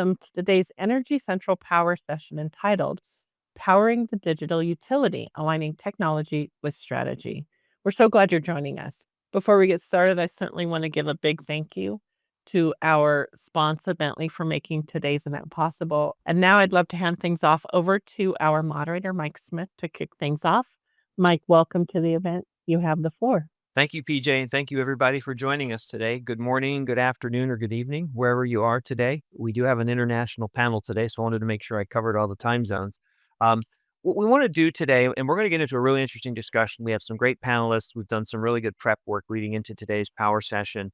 welcome to today's Energy Central Power Session entitled Powering the Digital Utility, Aligning Technology with Strategy. We're so glad you're joining us. Before we get started, I certainly want to give a big thank you to our sponsor, Bentley, for making today's event possible. And now I'd love to hand things off over to our moderator, Mike Smith, to kick things off. Mike, welcome to the event. You have the floor. Thank you, PJ, and thank you, everybody, for joining us today. Good morning, good afternoon, or good evening, wherever you are today. We do have an international panel today, so I wanted to make sure I covered all the time zones. What we want to do today, and we're going to get into a really interesting discussion. We have some great panelists. We've done some really good prep work leading into today's power session.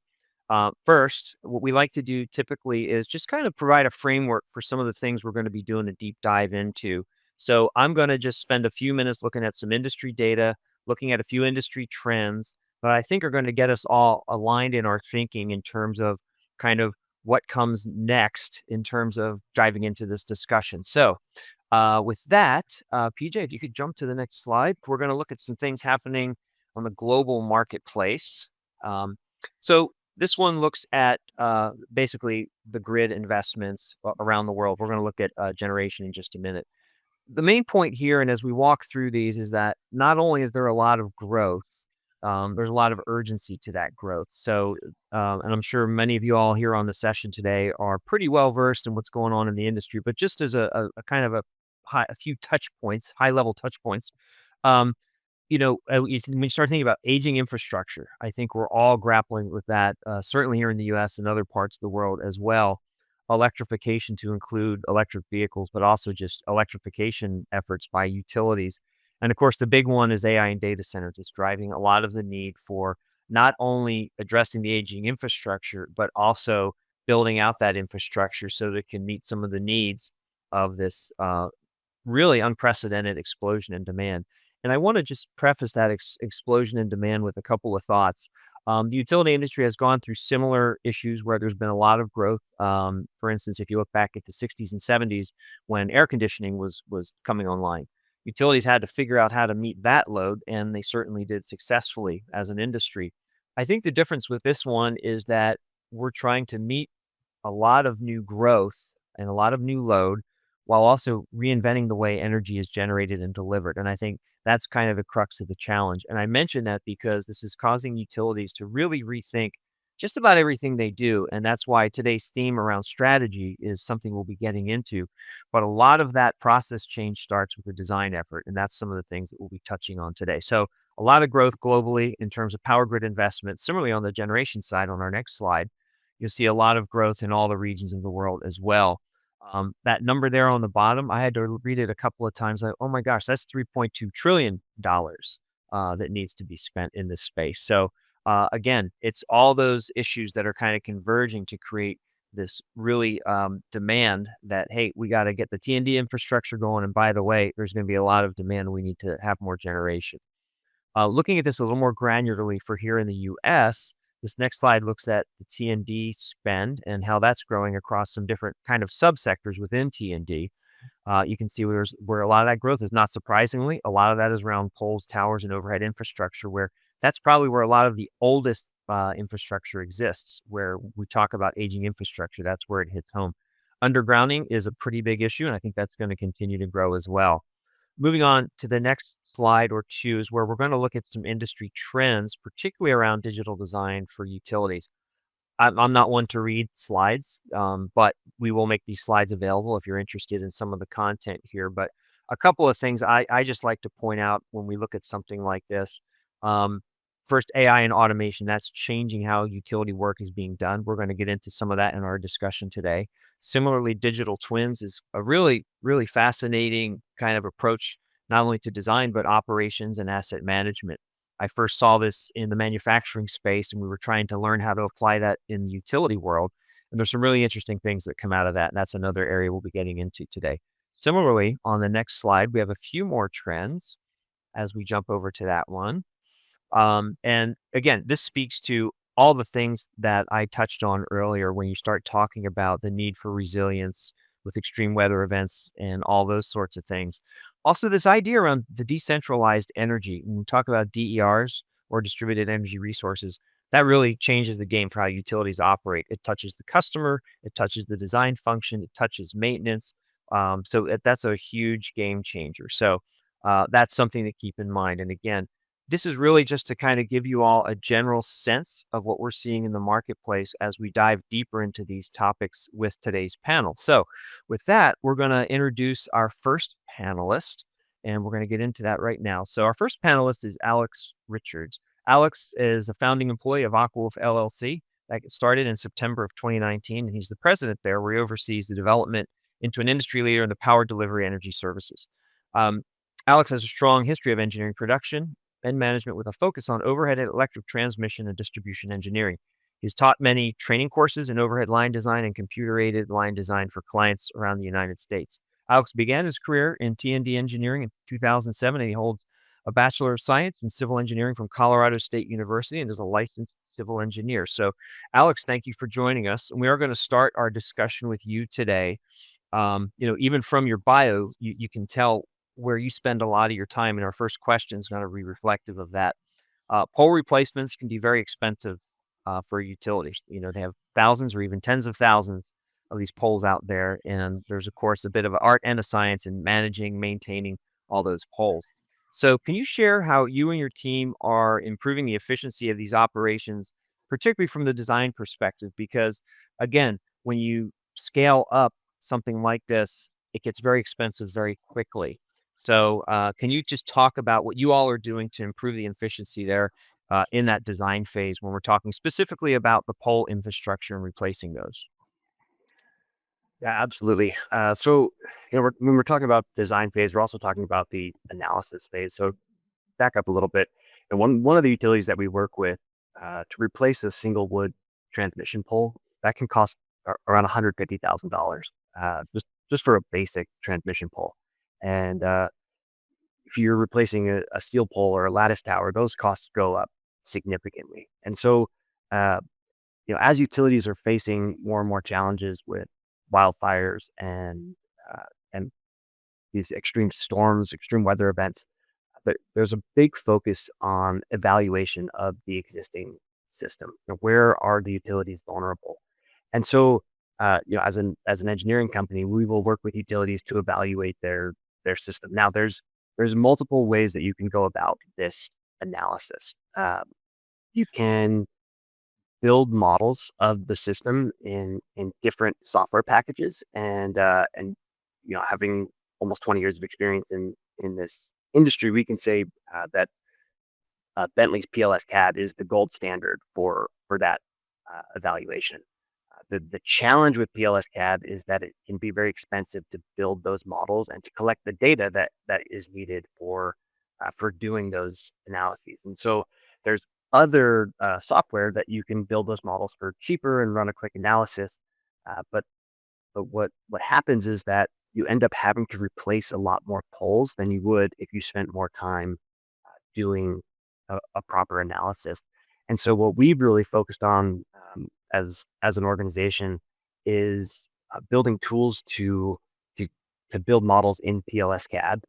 First, what we like to do typically is just kind of provide a framework for some of the things we're going to be doing a deep dive into. So I'm going to just spend a few minutes looking at some industry data, looking at a few industry trends, but I think are going to get us all aligned in our thinking in terms of kind of what comes next in terms of diving into this discussion. So with that, PJ, if you could jump to the next slide, we're going to look at some things happening on the global marketplace. So this one looks at basically the grid investments around the world. We're going to look at generation in just a minute. The main point here, and as we walk through these, is that not only is there a lot of growth, there's a lot of urgency to that growth. So, and I'm sure many of you all here on the session today are pretty well versed in what's going on in the industry. But just as a kind of a few touch points, high level touch points, um, when you start thinking about aging infrastructure, I think we're all grappling with that. Certainly here in the U.S. and other parts of the world as well. Electrification to include electric vehicles, but also just electrification efforts by utilities. And of course, the big one is AI and data centers. It's driving a lot of the need for not only addressing the aging infrastructure, but also building out that infrastructure so that it can meet some of the needs of this really unprecedented explosion in demand. And I want to just preface that explosion in demand with a couple of thoughts. The utility industry has gone through similar issues where there's been a lot of growth. For instance, if you look back at the 60s and 70s when air conditioning was coming online, utilities had to figure out how to meet that load, and they certainly did successfully as an industry. I think the difference with this one is that we're trying to meet a lot of new growth and a lot of new load while also reinventing the way energy is generated and delivered. And I think that's kind of the crux of the challenge. And I mention that because this is causing utilities to really rethink just about everything they do. And that's why today's theme around strategy is something we'll be getting into. But a lot of that process change starts with the design effort. And that's some of the things that we'll be touching on today. So a lot of growth globally in terms of power grid investment. Similarly, on the generation side, on our next slide, you'll see a lot of growth in all the regions of the world as well. That number there on the bottom, I had to read it a couple of times. Like, oh my gosh, that's $3.2 trillion that needs to be spent in this space. So again, it's all those issues that are kind of converging to create this really demand that, hey, we got to get the T&D infrastructure going. And by the way, there's going to be a lot of demand. We need to have more generation. Looking at this a little more granularly for here in the U.S., this next slide looks at the T&D spend and how that's growing across some different kind of subsectors within T&D. You can see where a lot of that growth is. Not surprisingly, a lot of that is around poles, towers, and overhead infrastructure, where that's probably where a lot of the oldest infrastructure exists. Where we talk about aging infrastructure, that's where it hits home. Undergrounding is a pretty big issue, and I think that's going to continue to grow as well. Moving on to the next slide or two is where we're going to look at some industry trends, particularly around digital design for utilities. I'm not one to read slides, but we will make these slides available if you're interested in some of the content here. But a couple of things I just like to point out when we look at something like this. First, AI and automation, that's changing how utility work is being done. We're going to get into some of that in our discussion today. Similarly, digital twins is a really, really fascinating kind of approach, not only to design, but operations and asset management. I first saw this in the manufacturing space, and we were trying to learn how to apply that in the utility world. And there's some really interesting things that come out of that. And that's another area we'll be getting into today. Similarly, on the next slide, we have a few more trends as we jump over to that one. And again, this speaks to all the things that I touched on earlier when you start talking about the need for resilience with extreme weather events and all those sorts of things. Also, this idea around the decentralized energy, when we talk about DERs or distributed energy resources, that really changes the game for how utilities operate. It touches the customer, it touches the design function, it touches maintenance. That's a huge game changer. That's something to keep in mind. And again, this is really just to kind of give you all a general sense of what we're seeing in the marketplace as we dive deeper into these topics with today's panel. So, with that, we're going to introduce our first panelist, and we're going to get into that right now. So, our first panelist is Alex Richards. Alex is a founding employee of Aquawolf LLC that started in September of 2019, and he's the president there, where he oversees the development into an industry leader in the power delivery energy services. Um, Alex has a strong history of engineering production and management with a focus on overhead electric transmission and distribution engineering. He's taught many training courses in overhead line design and computer-aided line design for clients around the United States. Alex began his career in T&D engineering in 2007, and he holds a Bachelor of Science in Civil Engineering from Colorado State University and is a licensed civil engineer. So, Alex, thank you for joining us. And we are going to start our discussion with you today. Even from your bio, you can tell where you spend a lot of your time. And our first question is going to be reflective of that. Pole replacements can be very expensive for utilities. They have thousands or even tens of thousands of these poles out there. And there's, of course, a bit of an art and a science in managing, maintaining all those poles. So, can you share how you and your team are improving the efficiency of these operations, particularly from the design perspective? Because, again, when you scale up something like this, it gets very expensive very quickly. So, can you just talk about what you all are doing to improve the efficiency there in that design phase when we're talking specifically about the pole infrastructure and replacing those? Yeah, absolutely. When we're talking about design phase, we're also talking about the analysis phase. So back up a little bit. And one of the utilities that we work with to replace a single wood transmission pole that can cost around $150,000 just for a basic transmission pole. And if you're replacing a steel pole or a lattice tower, those costs go up significantly. And so uh, as utilities are facing more and more challenges with wildfires and these extreme storms, extreme weather events, there's a big focus on evaluation of the existing system. Where are the utilities vulnerable? And so, as an engineering company, we will work with utilities to evaluate their system. Now, there's multiple ways that you can go about this analysis. You can build models of the system in different software packages, and having almost 20 years of experience in this industry, we can say that Bentley's PLS CAD is the gold standard for that evaluation. The challenge with PLS CAD is that it can be very expensive to build those models and to collect the data that is needed for doing those analyses. And so there's other software that you can build those models for cheaper and run a quick analysis. But what happens is that you end up having to replace a lot more poles than you would if you spent more time doing a proper analysis. And so what we've really focused on as an organization is building tools to to build models in PLS CAD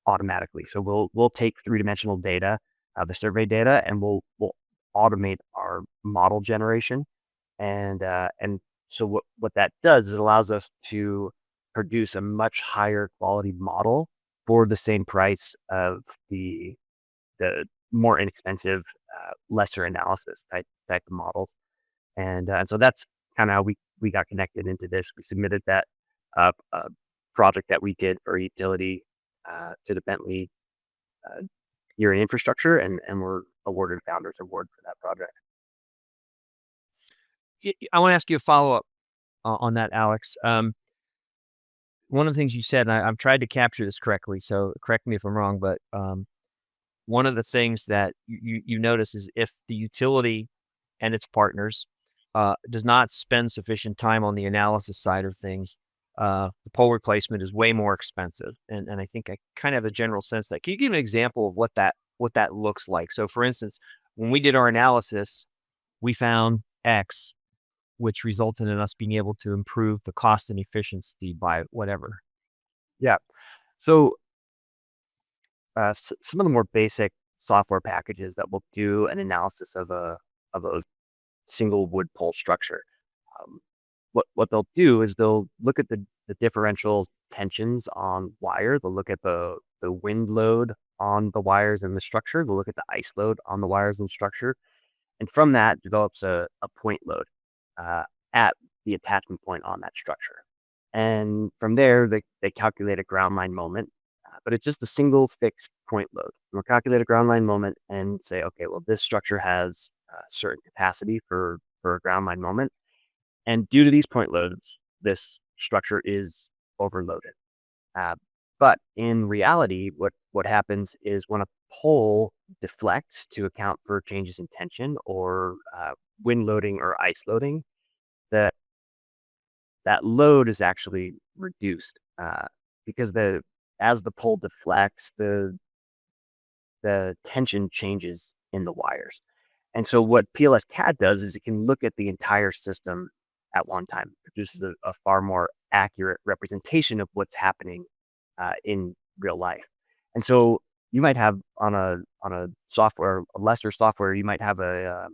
automatically. So we'll take three-dimensional data, the survey data, and we'll automate our model generation. And so what that does is it allows us to produce a much higher quality model for the same price of the more inexpensive, lesser analysis type of models. And so that's kind of how we got connected into this. We submitted that project that we did for utility to the Bentley year in infrastructure, and we're awarded a Founders Award for that project. I want to ask you a follow up on that, Alex. One of the things you said, and I've tried to capture this correctly, so correct me if I'm wrong, but one of the things that you notice is if the utility and its partners does not spend sufficient time on the analysis side of things, the pole replacement is way more expensive. And I think I kind of have a general sense that. Can you give an example of what that looks like? So, for instance, when we did our analysis, we found X, which resulted in us being able to improve the cost and efficiency by whatever. Yeah. So some of the more basic software packages that will do an analysis of of a single wood pole structure. Um, what they'll do is they'll look at the differential tensions on wire. They'll look at the wind load on the wires in the structure. They'll look at the ice load on the wires and structure, and from that develops a point load uh, at the attachment point on that structure. And from there, they calculate a ground line moment, but it's just a single fixed point load. We'll calculate a ground line moment and say, okay, well, this structure has a certain capacity for a ground line moment. And due to these point loads, this structure is overloaded. Uh, but in reality, what happens is when a pole deflects to account for changes in tension or wind loading or ice loading, that that load is actually reduced because the as the pole deflects, the tension changes in the wires. And so what PLS CAD does is it can look at the entire system at one time, produces a far more accurate representation of what's happening in real life. And so you might have on a software, a lesser software, you might have a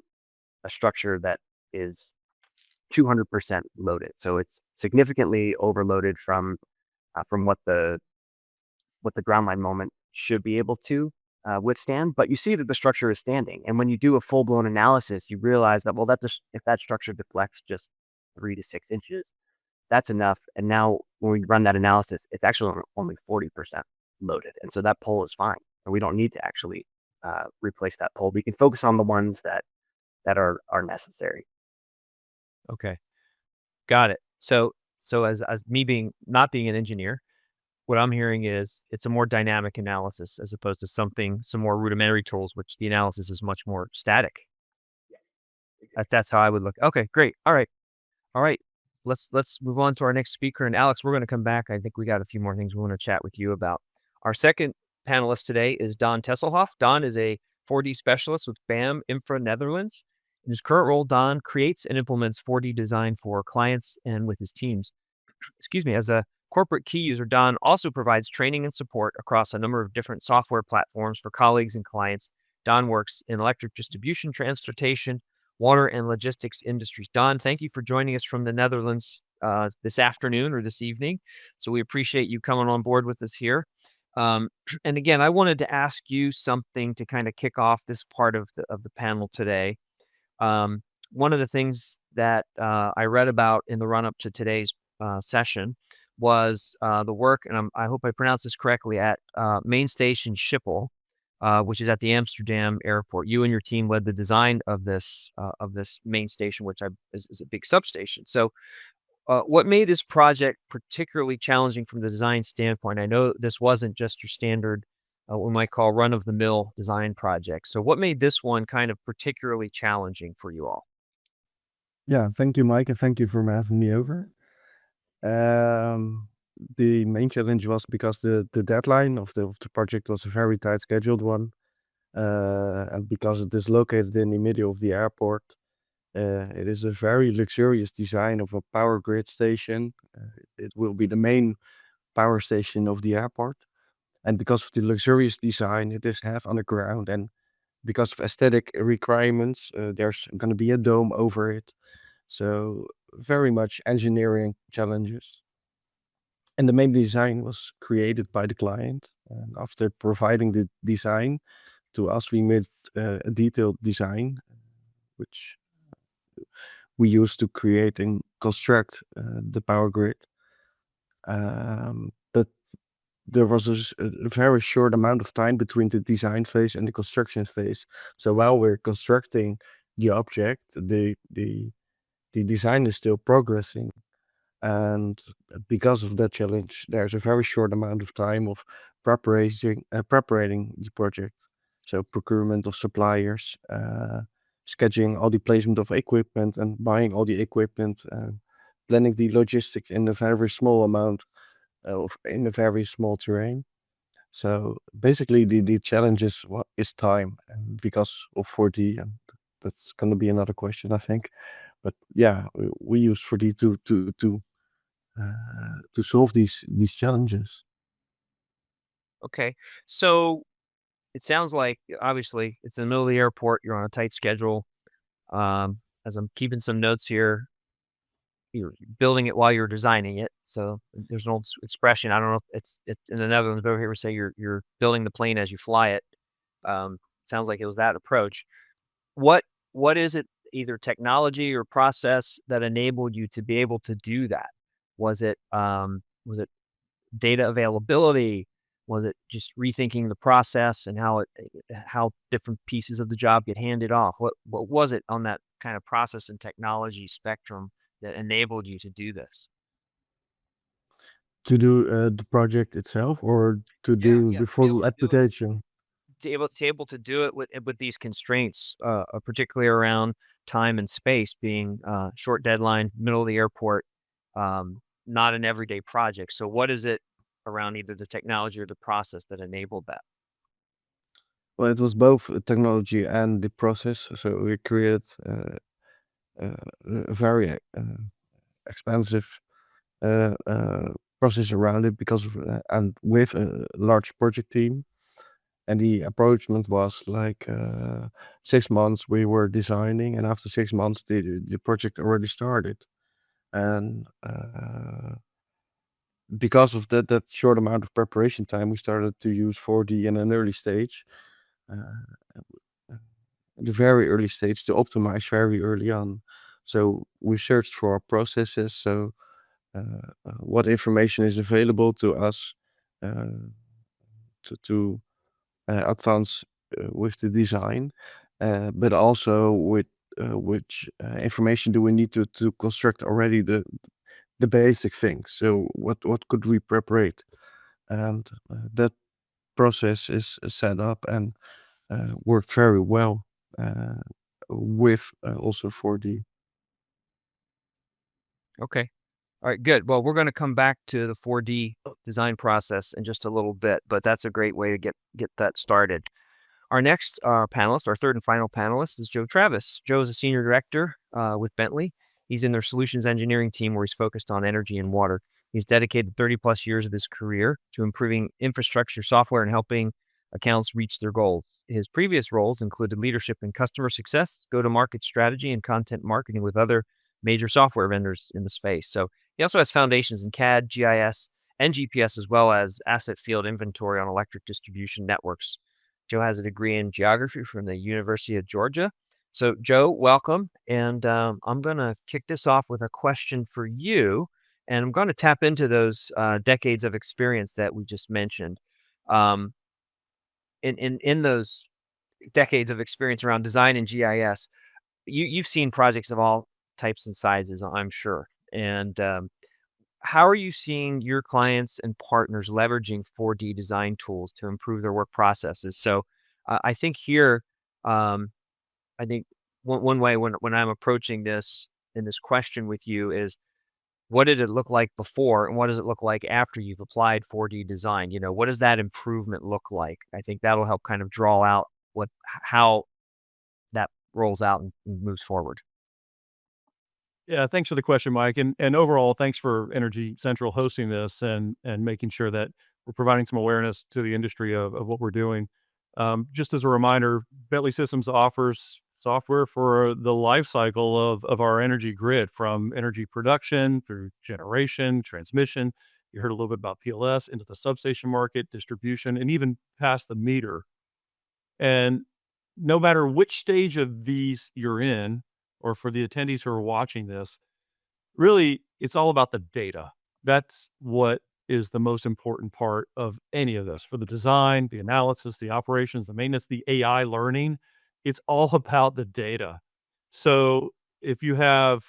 structure that is 200% loaded. So it's significantly overloaded from what the ground line moment should be able to withstand, but you see that the structure is standing. And when you do a full blown analysis, you realize that, well, if that structure deflects just 3 to 6 inches, that's enough. And now when we run that analysis, it's actually only 40% loaded. And so that pole is fine. And we don't need to actually replace that pole. We can focus on the ones that are necessary. Okay. Got it. So as me not being an engineer, what I'm hearing is it's a more dynamic analysis as opposed to some more rudimentary tools, which the analysis is much more static. That's how I would look. Okay, great. All right. All right. Let's move on to our next speaker. And Alex, we're going to come back. I think we got a few more things we want to chat with you about. Our second panelist today is Don Tesselhoff. Don is a 4D specialist with BAM Infra Netherlands. In his current role, Don creates and implements 4D design for clients and with his teams. Excuse me, as a corporate key user, Don also provides training and support across a number of different software platforms for colleagues and clients. Don works in electric distribution, transportation, water, and logistics industries. Don, thank you for joining us from the Netherlands this afternoon or this evening. So we appreciate you coming on board with us here. And again, I wanted to ask you something to kind of kick off this part of the panel today. One of the things that I read about in the run-up to today's session was the work, and I hope I pronounce this correctly, at Main Station Schiphol, which is at the Amsterdam airport. You and your team led the design of this main station, which is a big substation. So what made this project particularly challenging from the design standpoint? I know this wasn't just your standard, what we might call run-of-the-mill design project. So what made this one kind of particularly challenging for you all? Yeah, thank you, Mike, and thank you for having me over. The main challenge was because the deadline of the project was a very tight scheduled one, and because it is located in the middle of the airport. It is a very luxurious design of a power grid station. It will be the main power station of the airport. And because of the luxurious design, it is half underground. And because of aesthetic requirements, there's going to be a dome over it. So very much engineering challenges. And the main design was created by the client. And after providing the design to us, we made a detailed design, which we use to create and construct the power grid. But there was a very short amount of time between the design phase and the construction phase. So while we're constructing the object, the design is still progressing. And because of that challenge, there's a very short amount of time of preparing the project. So procurement of suppliers, scheduling all the placement of equipment and buying all the equipment, planning the logistics in a very small amount in a very small terrain. So basically, the challenge is time, and because of 4D, and that's going to be another question, I think. But yeah, we use 4D to solve these challenges. Okay, so it sounds like obviously it's in the middle of the airport. You're on a tight schedule. As I'm keeping some notes here, you're building it while you're designing it. So there's an old expression. I don't know if it's in the Netherlands, but over here we say you're building the plane as you fly it. Sounds like it was that approach. What what is it, either technology or process, that enabled you to be able to do that? Was it data availability? Was it just rethinking the process and how different pieces of the job get handed off? What was it on that kind of process and technology spectrum that enabled you to do this? To do the project itself or to do Yeah, the full application? to able to do it with these constraints, particularly around time and space, being short deadline, middle of the airport, not an everyday project. So what is it around either the technology or the process that enabled that? Well, it was both technology and the process. So we created a very expensive process around it because of and with a large project team. And the approachment was like 6 months we were designing, and after 6 months the project already started. And because of that short amount of preparation time, we started to use 4D in an early stage, uh, the very early stage, to optimize very early on. So we searched for our processes. So what information is available to us uh, to advance with the design, but also with which information do we need to construct already the basic things. So what could we prepare? And that process is set up and worked very well uh, with also 4D. Okay. All right, good. Well, we're going to come back to the 4D design process in just a little bit, but that's a great way to get that started. Our next panelist, our third and final panelist, is Joe Travis. Joe is a senior director with Bentley. He's in their solutions engineering team, where he's focused on energy and water. He's dedicated 30 plus years of his career to improving infrastructure software and helping accounts reach their goals. His previous roles included leadership in customer success, go-to-market strategy, and content marketing with other major software vendors in the space. So he also has foundations in CAD, GIS, and GPS, as well as asset field inventory on electric distribution networks. Joe has a degree in geography from the University of Georgia. So, Joe, welcome. And I'm going to kick this off with a question for you. And I'm going to tap into those decades of experience that we just mentioned. Um, in those decades of experience around design and GIS, you've seen projects of all types and sizes, I'm sure. And how are you seeing your clients and partners leveraging 4D design tools to improve their work processes? So I think here, um, I think one way when I'm approaching this in this question with you is, what did it look like before and what does it look like after you've applied 4D design? What does that improvement look like? I think that'll help kind of draw out how that rolls out and moves forward. Yeah, thanks for the question, Mike. And overall, thanks for Energy Central hosting this and making sure that we're providing some awareness to the industry of what we're doing. Just as a reminder, Bentley Systems offers software for the life cycle of our energy grid, from energy production through generation, transmission. You heard a little bit about PLS, into the substation market, distribution, and even past the meter. And no matter which stage of these you're in, or for the attendees who are watching this, really, it's all about the data. That's what is the most important part of any of this. For the design, the analysis, the operations, the maintenance, the AI learning, it's all about the data. So if you have,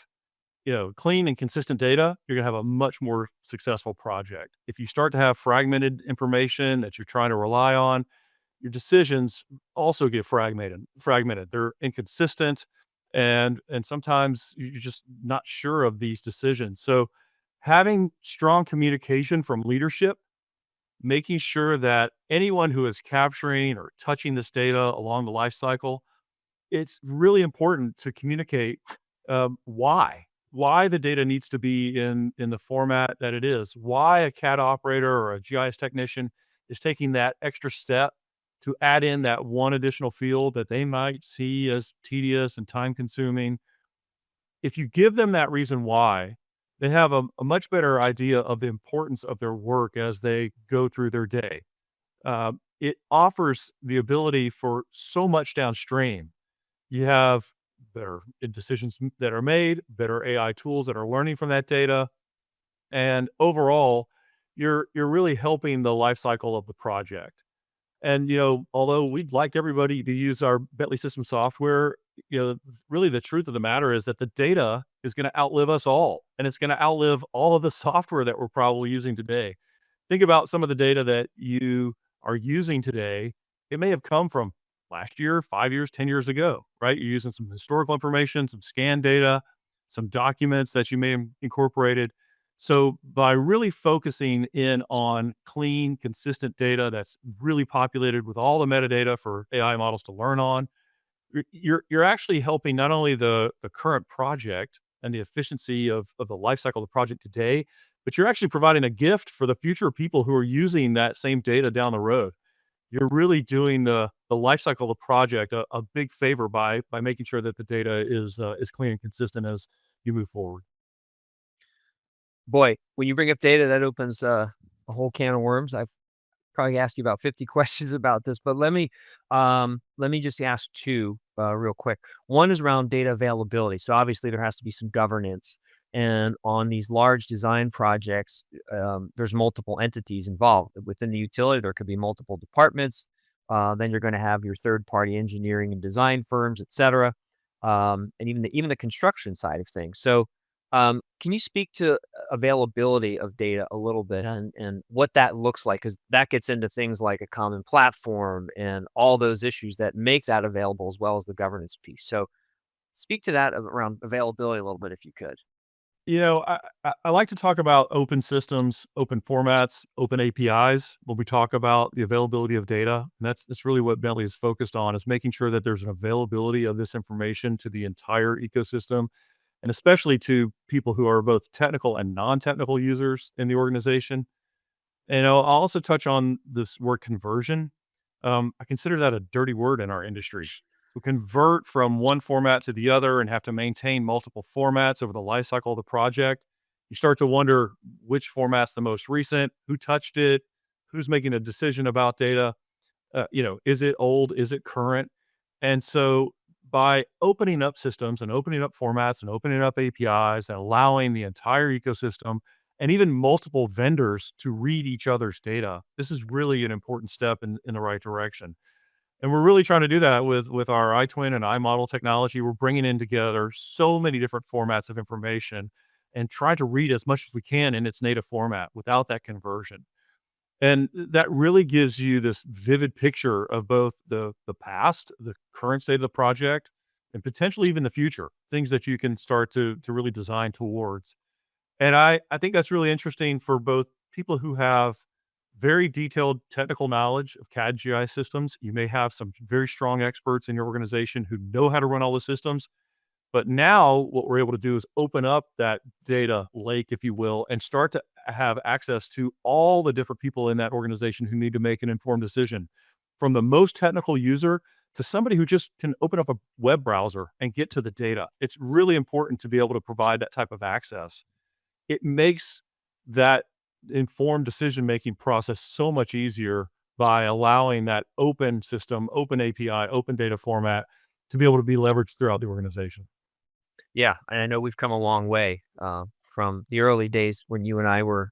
clean and consistent data, you're gonna have a much more successful project. If you start to have fragmented information that you're trying to rely on, your decisions also get fragmented. They're inconsistent, and sometimes you're just not sure of these decisions. So having strong communication from leadership, making sure that anyone who is capturing or touching this data along the life cycle, it's really important to communicate why the data needs to be in the format that it is, why a CAD operator or a GIS technician is taking that extra step to add in that one additional field that they might see as tedious and time consuming. If you give them that reason why, they have a much better idea of the importance of their work as they go through their day. It offers the ability for so much downstream. You have better decisions that are made, better AI tools that are learning from that data, and overall, you're really helping the life cycle of the project. And, although we'd like everybody to use our Bentley System software, really the truth of the matter is that the data is going to outlive us all, and it's going to outlive all of the software that we're probably using today. Think about some of the data that you are using today. It may have come from last year, 5 years, 10 years ago, right? You're using some historical information, some scan data, some documents that you may have incorporated. So by really focusing in on clean, consistent data that's really populated with all the metadata for AI models to learn on, you're actually helping not only the current project and the efficiency of the life cycle of the project today, but you're actually providing a gift for the future people who are using that same data down the road. You're really doing the life cycle of the project a big favor by making sure that the data is clean and consistent as you move forward. Boy, when you bring up data, that opens a whole can of worms. I've probably asked you about 50 questions about this, but let me just ask two real quick. One is around data availability. So obviously there has to be some governance, and on these large design projects, there's multiple entities involved within the utility. There could be multiple departments. Then you're going to have your third-party engineering and design firms, et cetera, and even the construction side of things. So can you speak to availability of data a little bit, and what that looks like? Because that gets into things like a common platform and all those issues that make that available, as well as the governance piece. So speak to that around availability a little bit, if you could. I like to talk about open systems, open formats, open APIs when we talk about the availability of data. And that's really what Bentley is focused on, is making sure that there's an availability of this information to the entire ecosystem, and especially to people who are both technical and non-technical users in the organization. And I'll also touch on this word conversion. I consider that a dirty word in our industry. We convert from one format to the other and have to maintain multiple formats over the life cycle of the project. You start to wonder which format's the most recent, who touched it, who's making a decision about data. Is it old? Is it current? And so by opening up systems and opening up formats and opening up APIs and allowing the entire ecosystem and even multiple vendors to read each other's data, this is really an important step in the right direction. And we're really trying to do that with our iTwin and iModel technology. We're bringing in together so many different formats of information and trying to read as much as we can in its native format without that conversion. And that really gives you this vivid picture of both the past, the current state of the project, and potentially even the future, things that you can start to really design towards. And I think that's really interesting for both people who have very detailed technical knowledge of CAD GI systems. You may have some very strong experts in your organization who know how to run all the systems. But now what we're able to do is open up that data lake, if you will, and start to have access to all the different people in that organization who need to make an informed decision, from the most technical user to somebody who just can open up a web browser and get to the data. It's really important to be able to provide that type of access. It makes that informed decision-making process so much easier by allowing that open system, open API, open data format to be able to be leveraged throughout the organization. Yeah, and I know we've come a long way from the early days when you and I were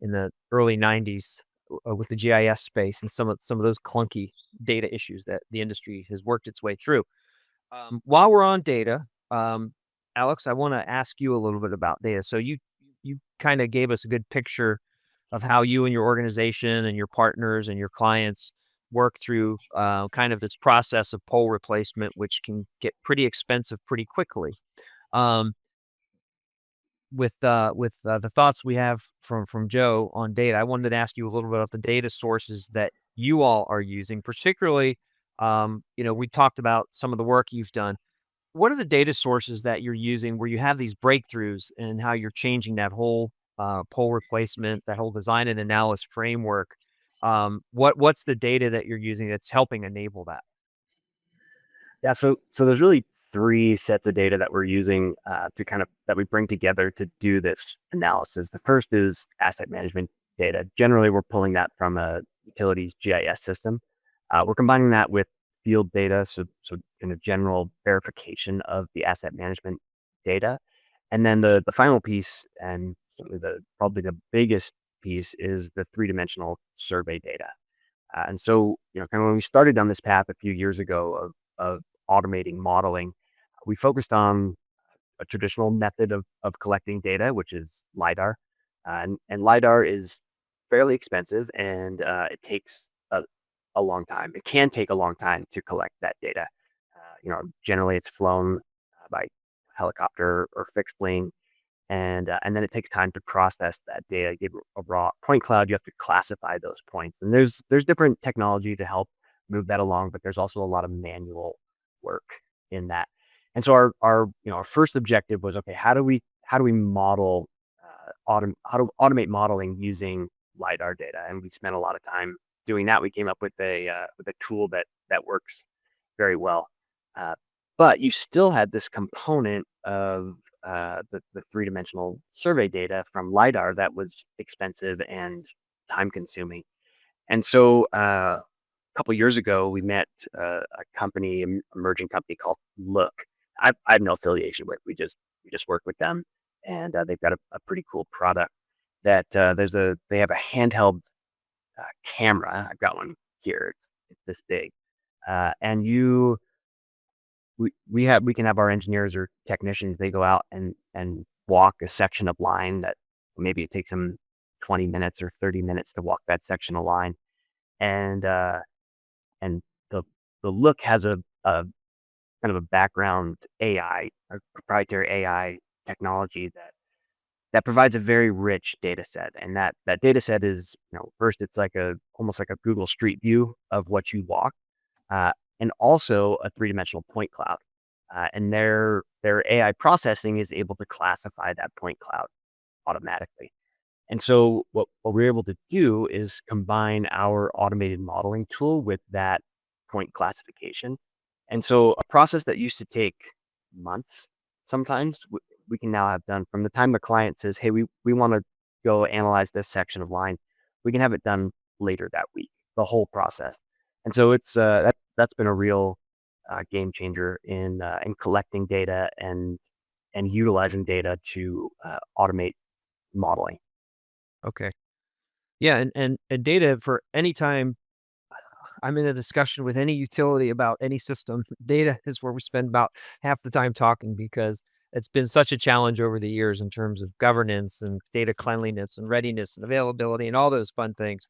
in the early '90s with the GIS space and some of those clunky data issues that the industry has worked its way through. While we're on data, Alex, I want to ask you a little bit about data. So you kind of gave us a good picture of how you and your organization and your partners and your clients work through kind of this process of pole replacement, which can get pretty expensive pretty quickly. Um, with the thoughts we have from Joe on data, I wanted to ask you a little bit about the data sources that you all are using, particularly. We talked about some of the work you've done. What are the data sources that you're using where you have these breakthroughs and how you're changing that whole pole replacement, that whole design and analysis framework? What's the data that you're using that's helping enable that? Yeah, so there's really three sets of data that we're using to kind of that we bring together to do this analysis. The first is asset management data. Generally, we're pulling that from a utilities GIS system. We're combining that with field data, so kind of general verification of the asset management data. And then the final piece, and certainly probably the biggest piece, is the three-dimensional survey data. And so, kind of when we started down this path a few years ago of automating modeling, we focused on a traditional method of collecting data, which is LiDAR. And LiDAR is fairly expensive, and it takes a long time. It can take a long time to collect that data. Generally it's flown by helicopter or fixed wing, and then it takes time to process that data. Give a raw point cloud, you have to classify those points, and there's different technology to help move that along, but there's also a lot of manual work in that. And so our first objective was, okay, how do we model how to automate modeling using LiDAR data? And we spent a lot of time doing that. We came up with a tool that works very well. Uh, but you still had this component of the three-dimensional survey data from LiDAR that was expensive and time-consuming. And so a couple years ago, we met a company, emerging company called Look. I have no affiliation with. We just work with them, and they've got a pretty cool product that they have a handheld camera. I've got one here. It's this big, and we can have our engineers or technicians, they go out and walk a section of line that maybe it takes them 20 minutes or 30 minutes to walk that section of line. And and the Look has a kind of a background AI, a proprietary AI technology that provides a very rich data set. And that data set is, first it's like almost like a Google Street View of what you walk, uh, and also a three-dimensional point cloud. And their AI processing is able to classify that point cloud automatically. And so what we're able to do is combine our automated modeling tool with that point classification. And so a process that used to take months sometimes, we can now have done from the time the client says, hey, we want to go analyze this section of line. We can have it done later that week, the whole process. And so it's that's been a real game changer in collecting data and utilizing data to automate modeling. Okay. Yeah, and data for any time I'm in a discussion with any utility about any system, data is where we spend about half the time talking because it's been such a challenge over the years in terms of governance and data cleanliness and readiness and availability and all those fun things.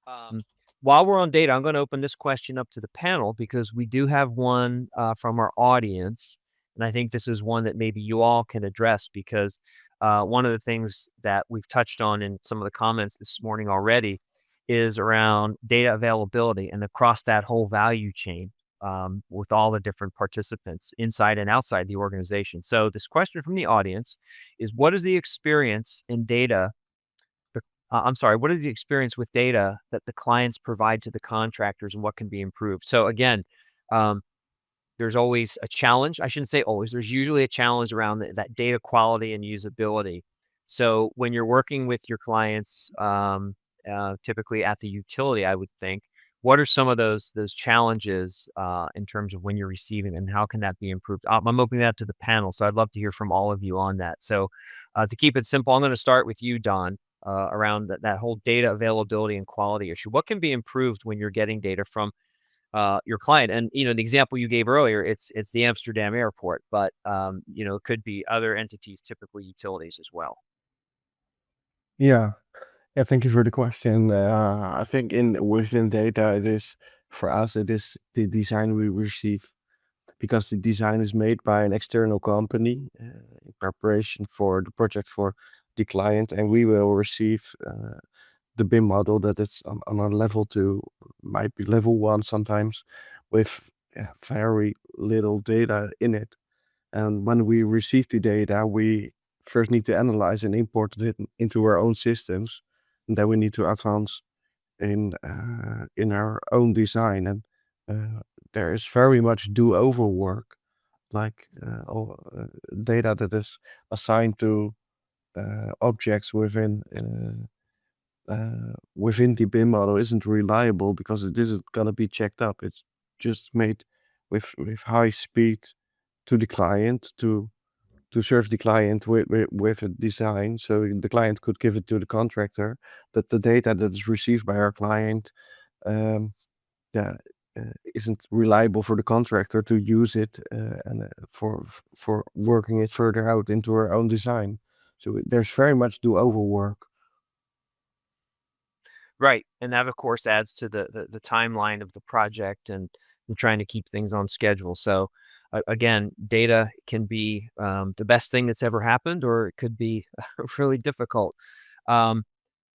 Um, while we're on data, I'm going to open this question up to the panel because we do have one from our audience. And I think this is one that maybe you all can address because one of the things that we've touched on in some of the comments this morning already is around data availability and across that whole value chain with all the different participants inside and outside the organization. So, this question from the audience is what is the experience in data I'm sorry, what is the experience with data that the clients provide to the contractors and what can be improved? So again, um, there's always a challenge. I shouldn't say always. There's usually a challenge around that data quality and usability. So when you're working with your clients, typically at the utility, I would think, what are some of those challenges in terms of when you're receiving and how can that be improved? I'm opening that to the panel, so I'd love to hear from all of you on that. So to keep it simple, I'm going to start with you, Don, around that whole data availability and quality issue. What can be improved when you're getting data from your client? And the example you gave earlier, it's the Amsterdam airport, but it could be other entities, typically utilities as well. Yeah. Yeah, thank you for the question. I think within data, for us, it is the design we receive because the design is made by an external company in preparation for the project for the client, and we will receive the BIM model that is on a level 2, might be level 1 sometimes, with very little data in it. And when we receive the data, we first need to analyze and import it into our own systems. And then we need to advance in our own design, and there is very much do-over work, like all data that is assigned to objects within the BIM model isn't reliable because it isn't gonna be checked up. It's just made with high speed to the client to serve the client with a design, so the client could give it to the contractor. But the data that is received by our client, um, yeah, isn't reliable for the contractor to use it and for working it further out into our own design. So there's very much do-over work. Right, and that, of course, adds to the timeline of the project and trying to keep things on schedule. So, again, data can be, the best thing that's ever happened, or it could be really difficult. Um,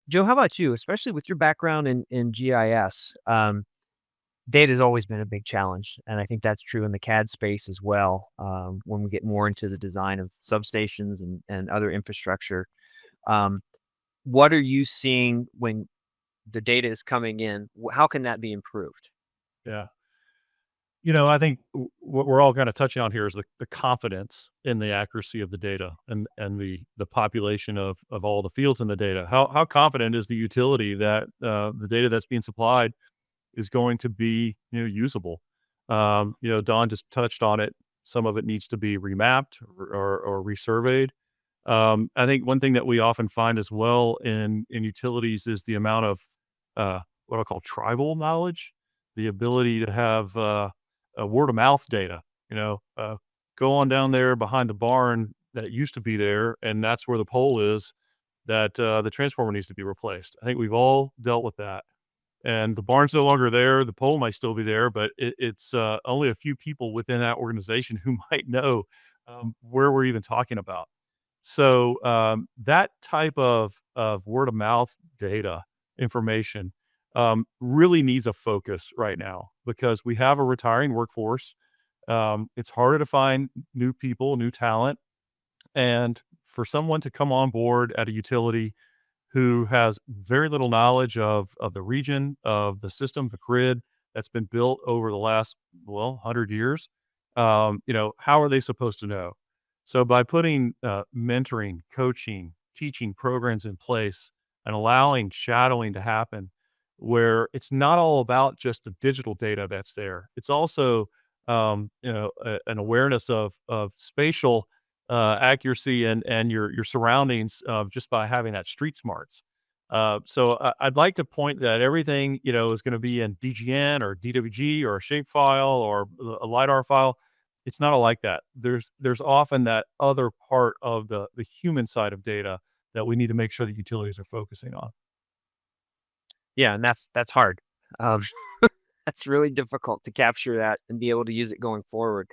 Joe, how about you? Especially with your background in GIS, data's always been a big challenge, and I think that's true in the CAD space as well, when we get more into the design of substations and other infrastructure. Um, what are you seeing when the data is coming in? How can that be improved? Yeah. I think what we're all kind of touching on here is the confidence in the accuracy of the data and the population of all the fields in the data. How confident is the utility that the data that's being supplied is going to be usable? Don just touched on it. Some of it needs to be remapped or resurveyed. I think one thing that we often find as well in utilities is the amount of what I call tribal knowledge, the ability to have word of mouth data. Go on down there behind the barn that used to be there, and that's where the pole is. That the transformer needs to be replaced. I think we've all dealt with that. And the barn's no longer there. The pole might still be there, but it's only a few people within that organization who might know where we're even talking about. So that type of word of mouth data information really needs a focus right now because we have a retiring workforce. It's harder to find new people, new talent, and for someone to come on board at a utility who has very little knowledge of the region, of the system, the grid that's been built over the last, 100 years. How are they supposed to know? So by putting mentoring, coaching, teaching programs in place and allowing shadowing to happen, where it's not all about just the digital data that's there. It's also, an awareness of spatial accuracy and your surroundings just by having that street smarts. So I'd like to point that everything is going to be in DGN or DWG or a shape file or a lidar file. It's not all like that. There's often that other part of the human side of data that we need to make sure that utilities are focusing on. Yeah, and that's hard. Um, that's really difficult to capture that and be able to use it going forward.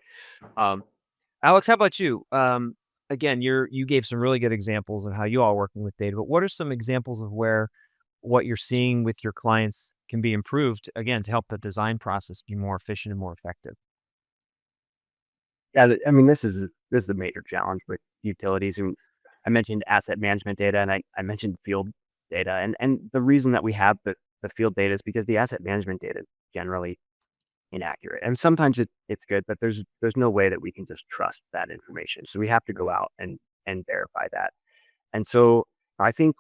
Um, Alex, how about you? Again, you gave some really good examples of how you all working with data, but what are some examples of where what you're seeing with your clients can be improved, again, to help the design process be more efficient and more effective? Yeah, I mean, this is a major challenge with utilities. And I mentioned asset management data, and I mentioned field data, and the reason that we have the field data is because the asset management data is generally inaccurate, and sometimes it's good, but there's no way that we can just trust that information. So we have to go out and verify that. And so I think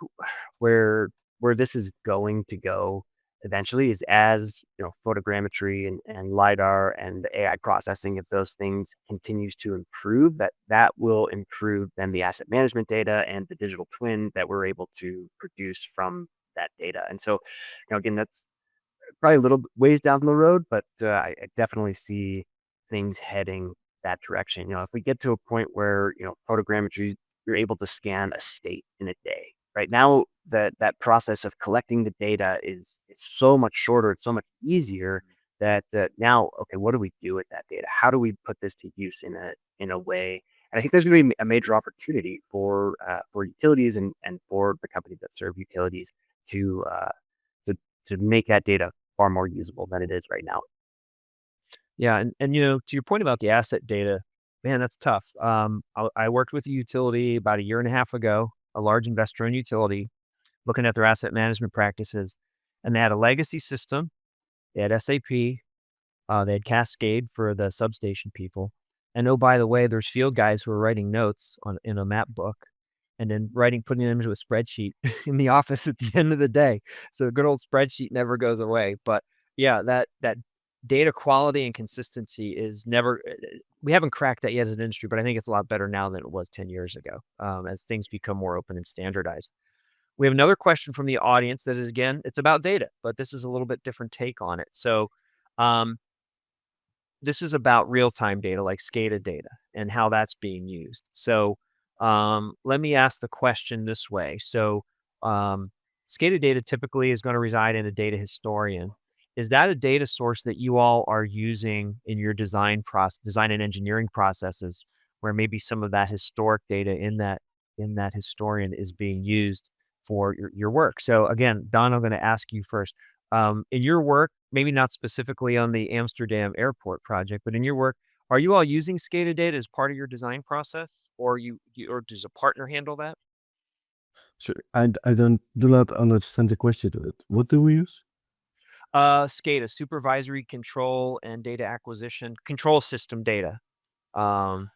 where this is going to go eventually is as photogrammetry and lidar and the AI processing of those things continues to improve, that will improve then the asset management data and the digital twin that we're able to produce from that data. And so, again, that's probably a little ways down the road, but I definitely see things heading that direction. If we get to a point where photogrammetry, you're able to scan a state in a day. Right now, that process of collecting the data is so much shorter. It's so much easier that now, okay, what do we do with that data? How do we put this to use in a way? And I think there's going to be a major opportunity for utilities and for the companies that serve utilities to to to make that data far more usable than it is right now. Yeah, and to your point about the asset data, man, that's tough. I worked with a utility about a year and a half ago, a large investor-owned utility, looking at their asset management practices, and they had a legacy system. They had SAP. They had Cascade for the substation people. And oh, by the way, there's field guys who are writing notes in a map book and then putting them into a spreadsheet in the office at the end of the day. So a good old spreadsheet never goes away. But yeah, that data quality and consistency is never, we haven't cracked that yet as an industry, but I think it's a lot better now than it was 10 years ago, as things become more open and standardized. We have another question from the audience that is, again, it's about data, but this is a little bit different take on it. So, this is about real-time data like SCADA data and how that's being used. So let me ask the question this way. So SCADA data typically is going to reside in a data historian. Is that a data source that you all are using in your design and engineering processes, where maybe some of that historic data in that historian is being used for your work? So again, Don, I'm going to ask you first. In your work, maybe not specifically on the Amsterdam airport project, but in your work, are you all using SCADA data as part of your design process, or or does a partner handle that? So I do not understand the question. What do we use? SCADA, supervisory control and data acquisition, control system data, from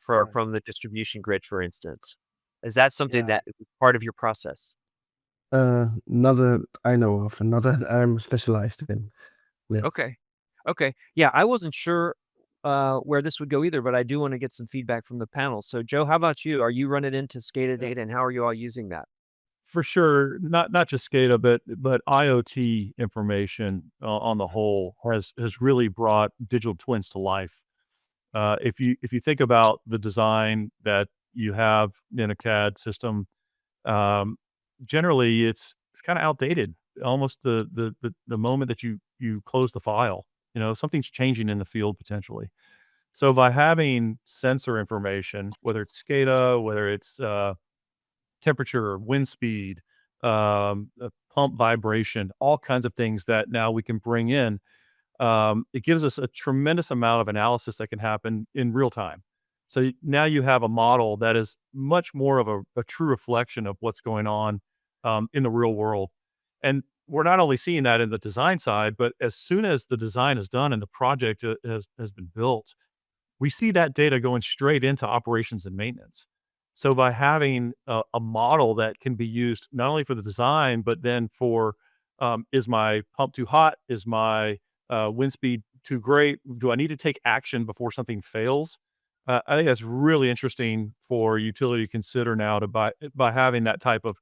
the distribution grid, for instance. Is that something Yeah. that is part of your process? Not that I know of, and not that I'm specialized in. Yeah. Okay. Okay. Yeah, I wasn't sure where this would go either, but I do want to get some feedback from the panel. So, Joe, how about you? Are you running into SCADA Yeah. data, and how are you all using that? For sure, not just SCADA, but IoT information on the whole has really brought digital twins to life. If you think about the design that you have in a CAD system, um, generally it's kind of outdated. Almost the moment that you close the file, something's changing in the field potentially. So by having sensor information, whether it's SCADA, whether it's temperature, wind speed, pump vibration, all kinds of things that now we can bring in. It gives us a tremendous amount of analysis that can happen in real time. So now you have a model that is much more of a true reflection of what's going on in the real world. And we're not only seeing that in the design side, but as soon as the design is done and the project has been built, we see that data going straight into operations and maintenance. So by having a model that can be used not only for the design, but then for is my pump too hot? Is my wind speed too great? Do I need to take action before something fails? I think that's really interesting for utility to consider now by having that type of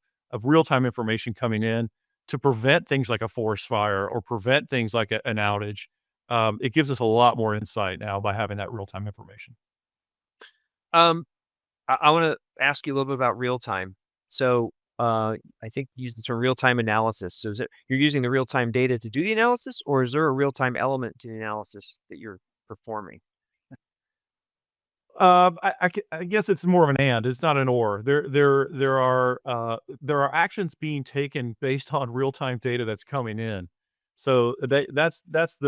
real time information coming in to prevent things like a forest fire or prevent things like an outage. It gives us a lot more insight now by having that real time information. Um, I want to ask you a little bit about real time. So, I think you used the term real time analysis. So, is it you're using the real time data to do the analysis, or is there a real time element to the analysis that you're performing? I guess it's more of an and. It's not an or. There are actions being taken based on real time data that's coming in. So that's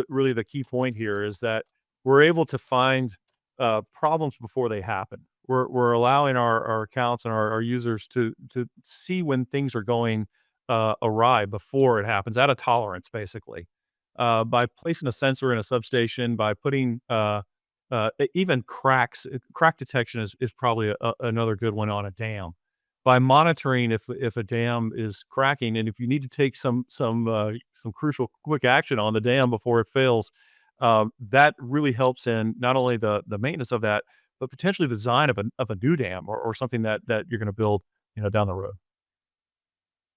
really the key point here is that we're able to find problems before they happen. We're allowing our accounts and our users to see when things are going awry before it happens, at a tolerance, basically. By placing a sensor in a substation, by putting even crack detection is probably another good one on a dam. By monitoring if a dam is cracking, and if you need to take some crucial quick action on the dam before it fails, that really helps in not only the maintenance of that, but potentially the design of a new dam or something that you're going to build, down the road.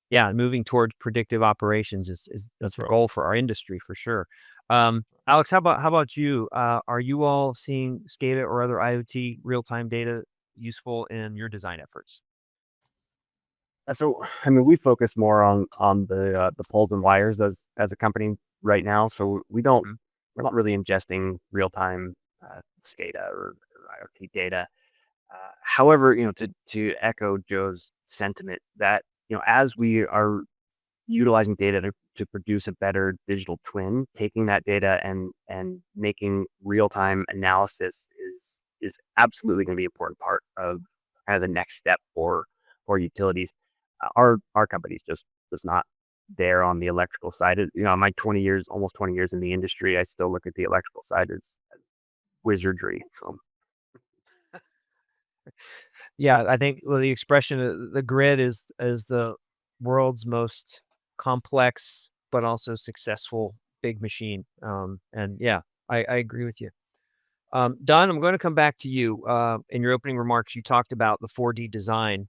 Yeah, moving towards predictive operations is That's the right. goal for our industry for sure. Alex, how about you? Are you all seeing SCADA or other IoT real time data useful in your design efforts? So, I mean, we focus more on the poles and wires as a company right now. So Mhm. we're not really ingesting real time SCADA or IoT data. However, to echo Joe's sentiment that as we are utilizing data to produce a better digital twin, taking that data and making real time analysis is absolutely going to be an important part of kind of the next step for utilities. Our company just does not there on the electrical side. My 20 years, almost 20 years in the industry, I still look at the electrical side as wizardry. So Yeah, I think the expression the grid is the world's most complex but also successful big machine. And yeah, I agree with you. Don, I'm going to come back to you. In your opening remarks, you talked about the 4D design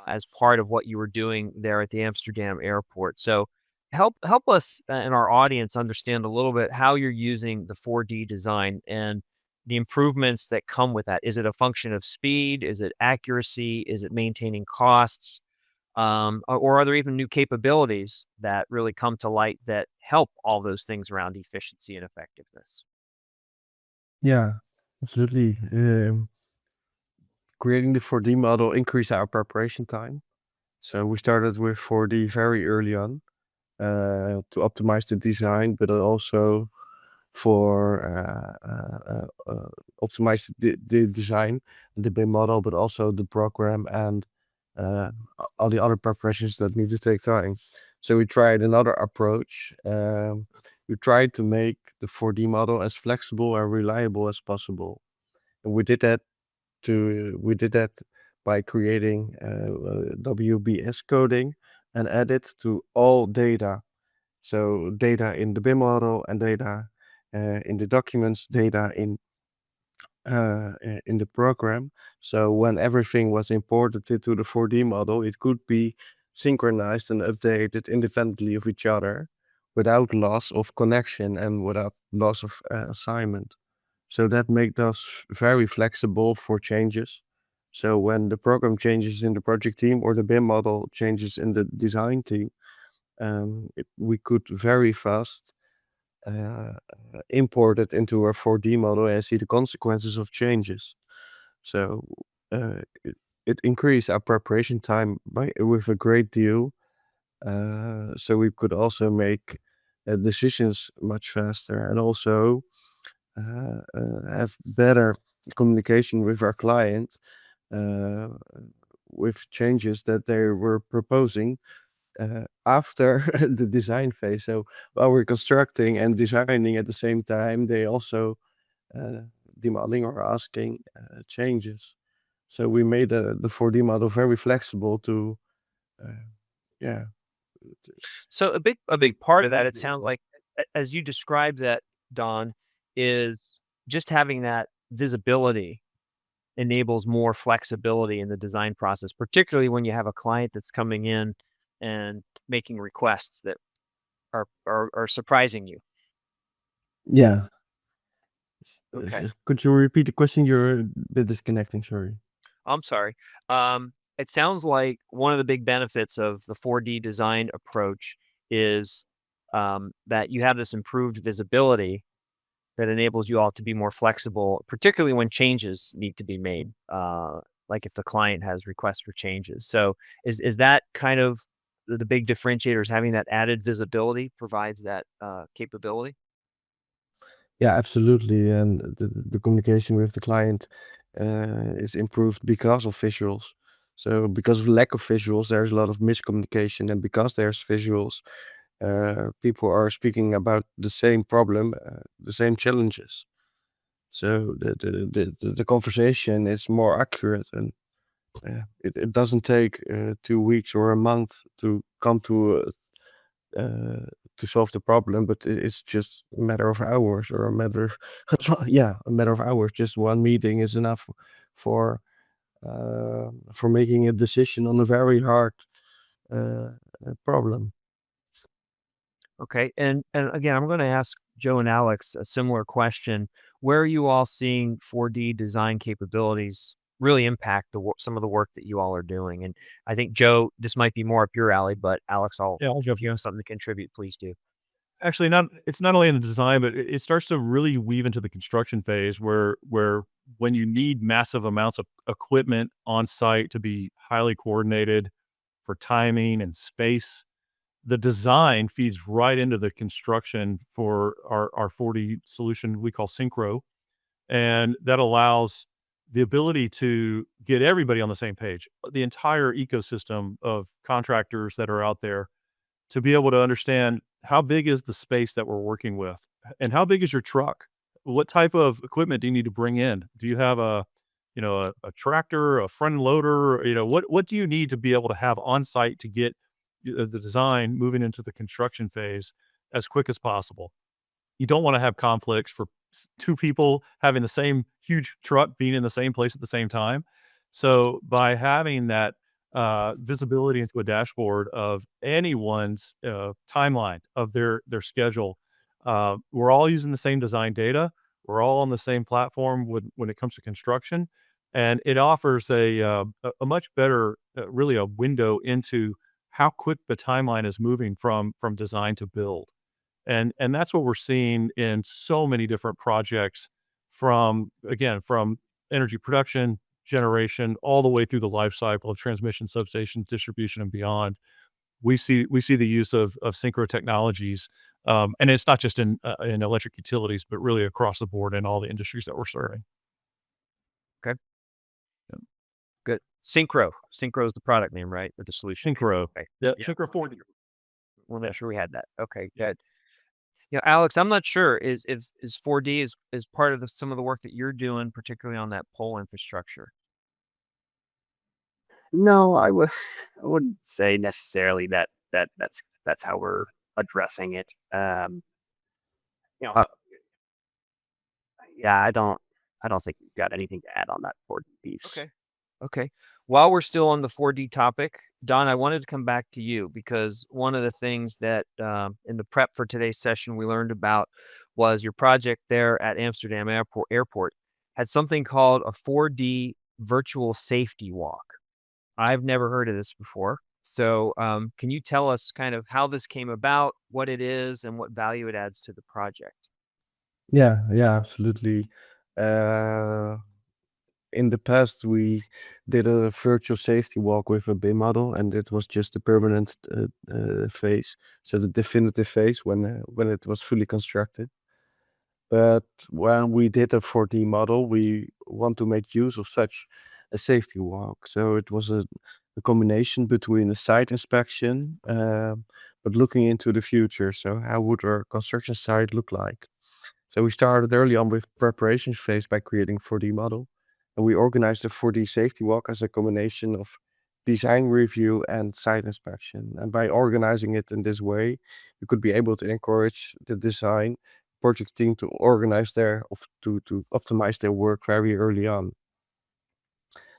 as part of what you were doing there at the Amsterdam airport. So help us and our audience understand a little bit how you're using the 4D design and the improvements that come with that. Is it a function of speed? Is it accuracy? Is it maintaining costs? Or are there even new capabilities that really come to light that help all those things around efficiency and effectiveness? Yeah, absolutely. Creating the 4D model increased our preparation time. So we started with 4D very early on to optimize the design, but also for optimize the design, the BIM model, but also the program and all the other preparations that need to take time. So we tried another approach. We tried to make the 4D model as flexible and reliable as possible. And we did that by creating WBS coding and add it to all data. So data in the BIM model and data in the documents, data in the program. So when everything was imported into the 4D model, it could be synchronized and updated independently of each other without loss of connection and without loss of assignment. So that makes us very flexible for changes. So when the program changes in the project team or the BIM model changes in the design team, we could very fast uh, import it into our 4D model and see the consequences of changes. So it increased our preparation time with a great deal. So we could also make decisions much faster and also have better communication with our client uh, with changes that they were proposing after the design phase. So while we're constructing and designing at the same time, they also uh, demanding or asking changes. So we made the 4D model very flexible to, uh, yeah. So a big part of that, it sounds like, as you described that, Don, is just having that visibility enables more flexibility in the design process, particularly when you have a client that's coming in and making requests that are surprising you. Yeah. Okay. Could you repeat the question? You're a bit disconnecting, sorry. I'm sorry. It sounds like one of the big benefits of the 4D design approach is that you have this improved visibility that enables you all to be more flexible, particularly when changes need to be made, like if the client has requests for changes. So is that kind of the big differentiator, is having that added visibility provides that capability? Yeah, absolutely. And the communication with the client is improved because of visuals. So because of lack of visuals, there's a lot of miscommunication, and because there's visuals, people are speaking about the same problem, the same challenges. So the conversation is more accurate, and it doesn't take 2 weeks or a month to come uh, to solve the problem, but it's just a matter of hours or a matter, yeah, a matter of hours. Just one meeting is enough for making a decision on a very hard uh, problem. Okay. And again, I'm going to ask Joe and Alex a similar question. Where are you all seeing 4D design capabilities really impact some of the work that you all are doing? And I think, Joe, this might be more up your alley, but Alex, Yeah, I'll jump if you in. have something to contribute, please do. Actually, it's not only in the design, but it starts to really weave into the construction phase where when you need massive amounts of equipment on site to be highly coordinated for timing and space, the design feeds right into the construction for our 4D solution we call Synchro. And that allows the ability to get everybody on the same page, the entire ecosystem of contractors that are out there to be able to understand how big is the space that we're working with, and how big is your truck? What type of equipment do you need to bring in? Do you have a tractor, a front loader? What do you need to be able to have on site to get the design moving into the construction phase as quick as possible? You don't wanna have conflicts for 2 people having the same huge truck being in the same place at the same time. So, by having that, visibility into a dashboard of anyone's, timeline of their schedule, we're all using the same design data. We're all on the same platform when it comes to construction, and it offers a much better, really a window into how quick the timeline is moving from design to build. And that's what we're seeing in so many different projects from energy production, generation, all the way through the life cycle of transmission, substation, distribution, and beyond. We see the use of synchro technologies, and it's not just in electric utilities, but really across the board in all the industries that we're serving. Okay. Good. Synchro. Synchro is the product name, right? Or the solution? Synchro. Okay. Yeah, Yeah. Synchro 4D. We'll make sure we had that. Okay, good. Alex, I'm not sure. Is 4D is part of some of the work that you're doing, particularly on that pole infrastructure? No, I wouldn't say necessarily that's how we're addressing it. You know, yeah, I don't think we've got anything to add on that board piece. Okay. Okay. While we're still on the 4D topic, Don, I wanted to come back to you because one of the things that in the prep for today's session we learned about was your project there at Amsterdam Airport had something called a 4D virtual safety walk. I've never heard of this before. So, can you tell us kind of how this came about, what it is, and what value it adds to the project? Yeah, absolutely. Uh, in the past, we did a virtual safety walk with a BIM model, and it was just a permanent phase, so the definitive phase when it was fully constructed. But when we did a 4D model, we want to make use of such a safety walk. So it was a combination between a site inspection, but looking into the future. So how would our construction site look like? So we started early on with preparation phase by creating 4D model, and we organized the 4D safety walk as a combination of design review and site inspection. And by organizing it in this way, we could be able to encourage the design project team to organize to optimize their work very early on.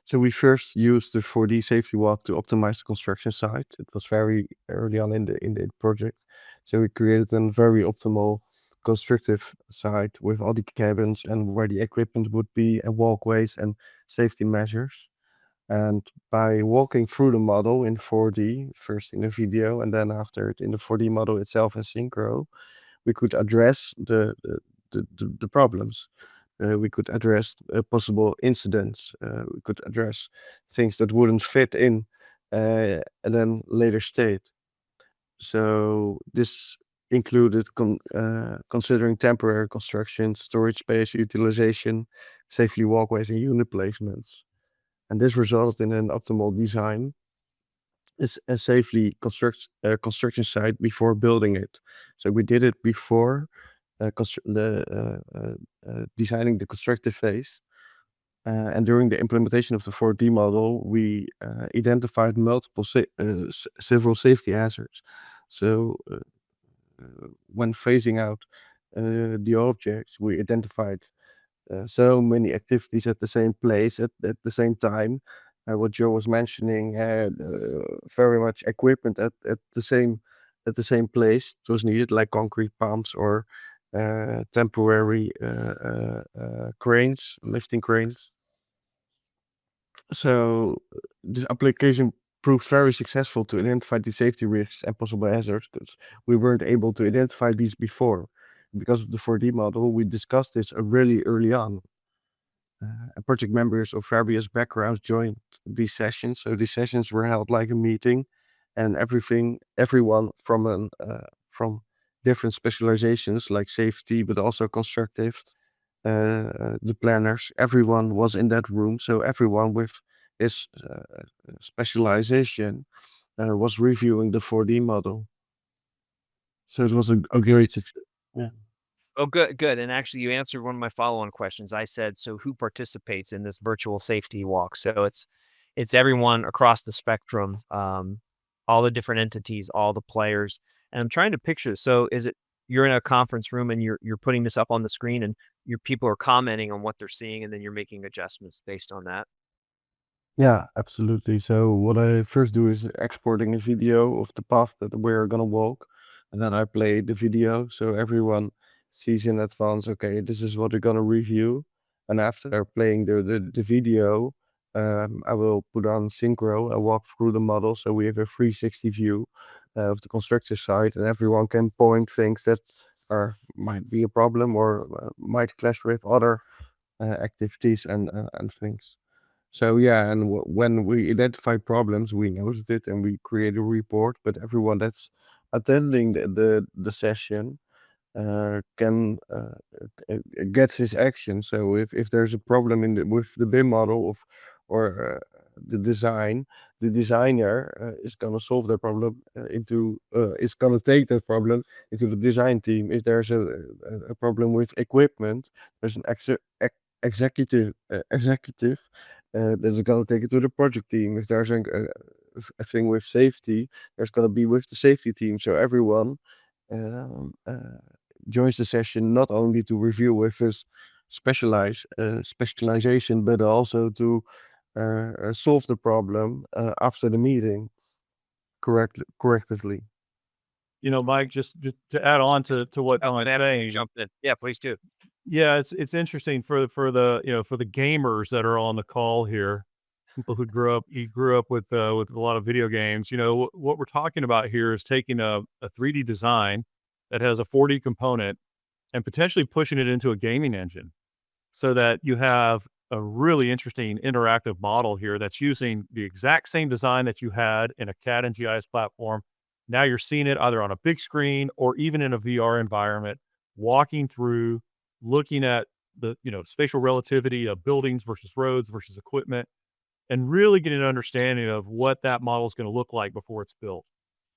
So we first used the 4D safety walk to optimize the construction site. It was very early on in the project. So we created a very optimal constructive site with all the cabins and where the equipment would be and walkways and safety measures. And by walking through the model in 4D, first in the video and then after it in the 4D model itself in Synchro, we could address the problems. We could address possible incidents. We could address things that wouldn't fit in and then later state. So this included considering temporary construction, storage space utilization, safely walkways and unit placements. And this resulted in an optimal design is a safely construction site before building it. So we did it before designing the constructive phase. And during the implementation of the 4D model, we identified multiple several safety hazards. So when phasing out the objects, we identified so many activities at the same place at the same time. What Joe was mentioning, very much equipment at the same place it was needed, like concrete pumps or temporary cranes, lifting cranes. So this application proved very successful to identify the safety risks and possible hazards because we weren't able to identify these before. Because of the 4D model, we discussed this really early on. Project members of various backgrounds joined these sessions. So these sessions were held like a meeting, and everyone from different specializations like safety, but also constructive, the planners, everyone was in that room. So everyone with his specialization was reviewing the 4D model. So it was a great success. Yeah. Oh, good, good. And actually, you answered one of my follow-on questions. I said, so who participates in this virtual safety walk? So it's everyone across the spectrum, all the different entities, all the players. And I'm trying to picture. So is it you're in a conference room and you're putting this up on the screen and your people are commenting on what they're seeing and then you're making adjustments based on that? Yeah, absolutely. So what I first do is exporting a video of the path that we're gonna walk, and then I play the video so everyone sees in advance, okay, this is what we're gonna review. And after playing the video, I will put on synchro and walk through the model so we have a 360 view of the constructor site, and everyone can point things that are might be a problem or might clash with other activities and things. So yeah, and when we identify problems, we notice it and we create a report. But everyone that's attending the session can get his action. So if there's a problem with the BIM model or the design, the designer is gonna solve that problem is gonna take that problem into the design team. If there's a problem with equipment, there's an executive that's gonna take it to the project team. If there's a thing with safety, there's gonna be with the safety team. So everyone um, joins the session not only to review with his specialization, but also to solve the problem after the meeting correctively. Mike, just to add on to what Oh, Mike's and after you saying, jump in. Yeah, please do. yeah, it's interesting for the for the gamers that are on the call here, people who grew up with a lot of video games. What we're talking about here is taking a 3D design that has a 4D component and potentially pushing it into a gaming engine, so that you have a really interesting interactive model here that's using the exact same design that you had in a CAD and GIS platform. Now you're seeing it either on a big screen or even in a VR environment, walking through, looking at the spatial relativity of buildings versus roads versus equipment, and really getting an understanding of what that model is going to look like before it's built,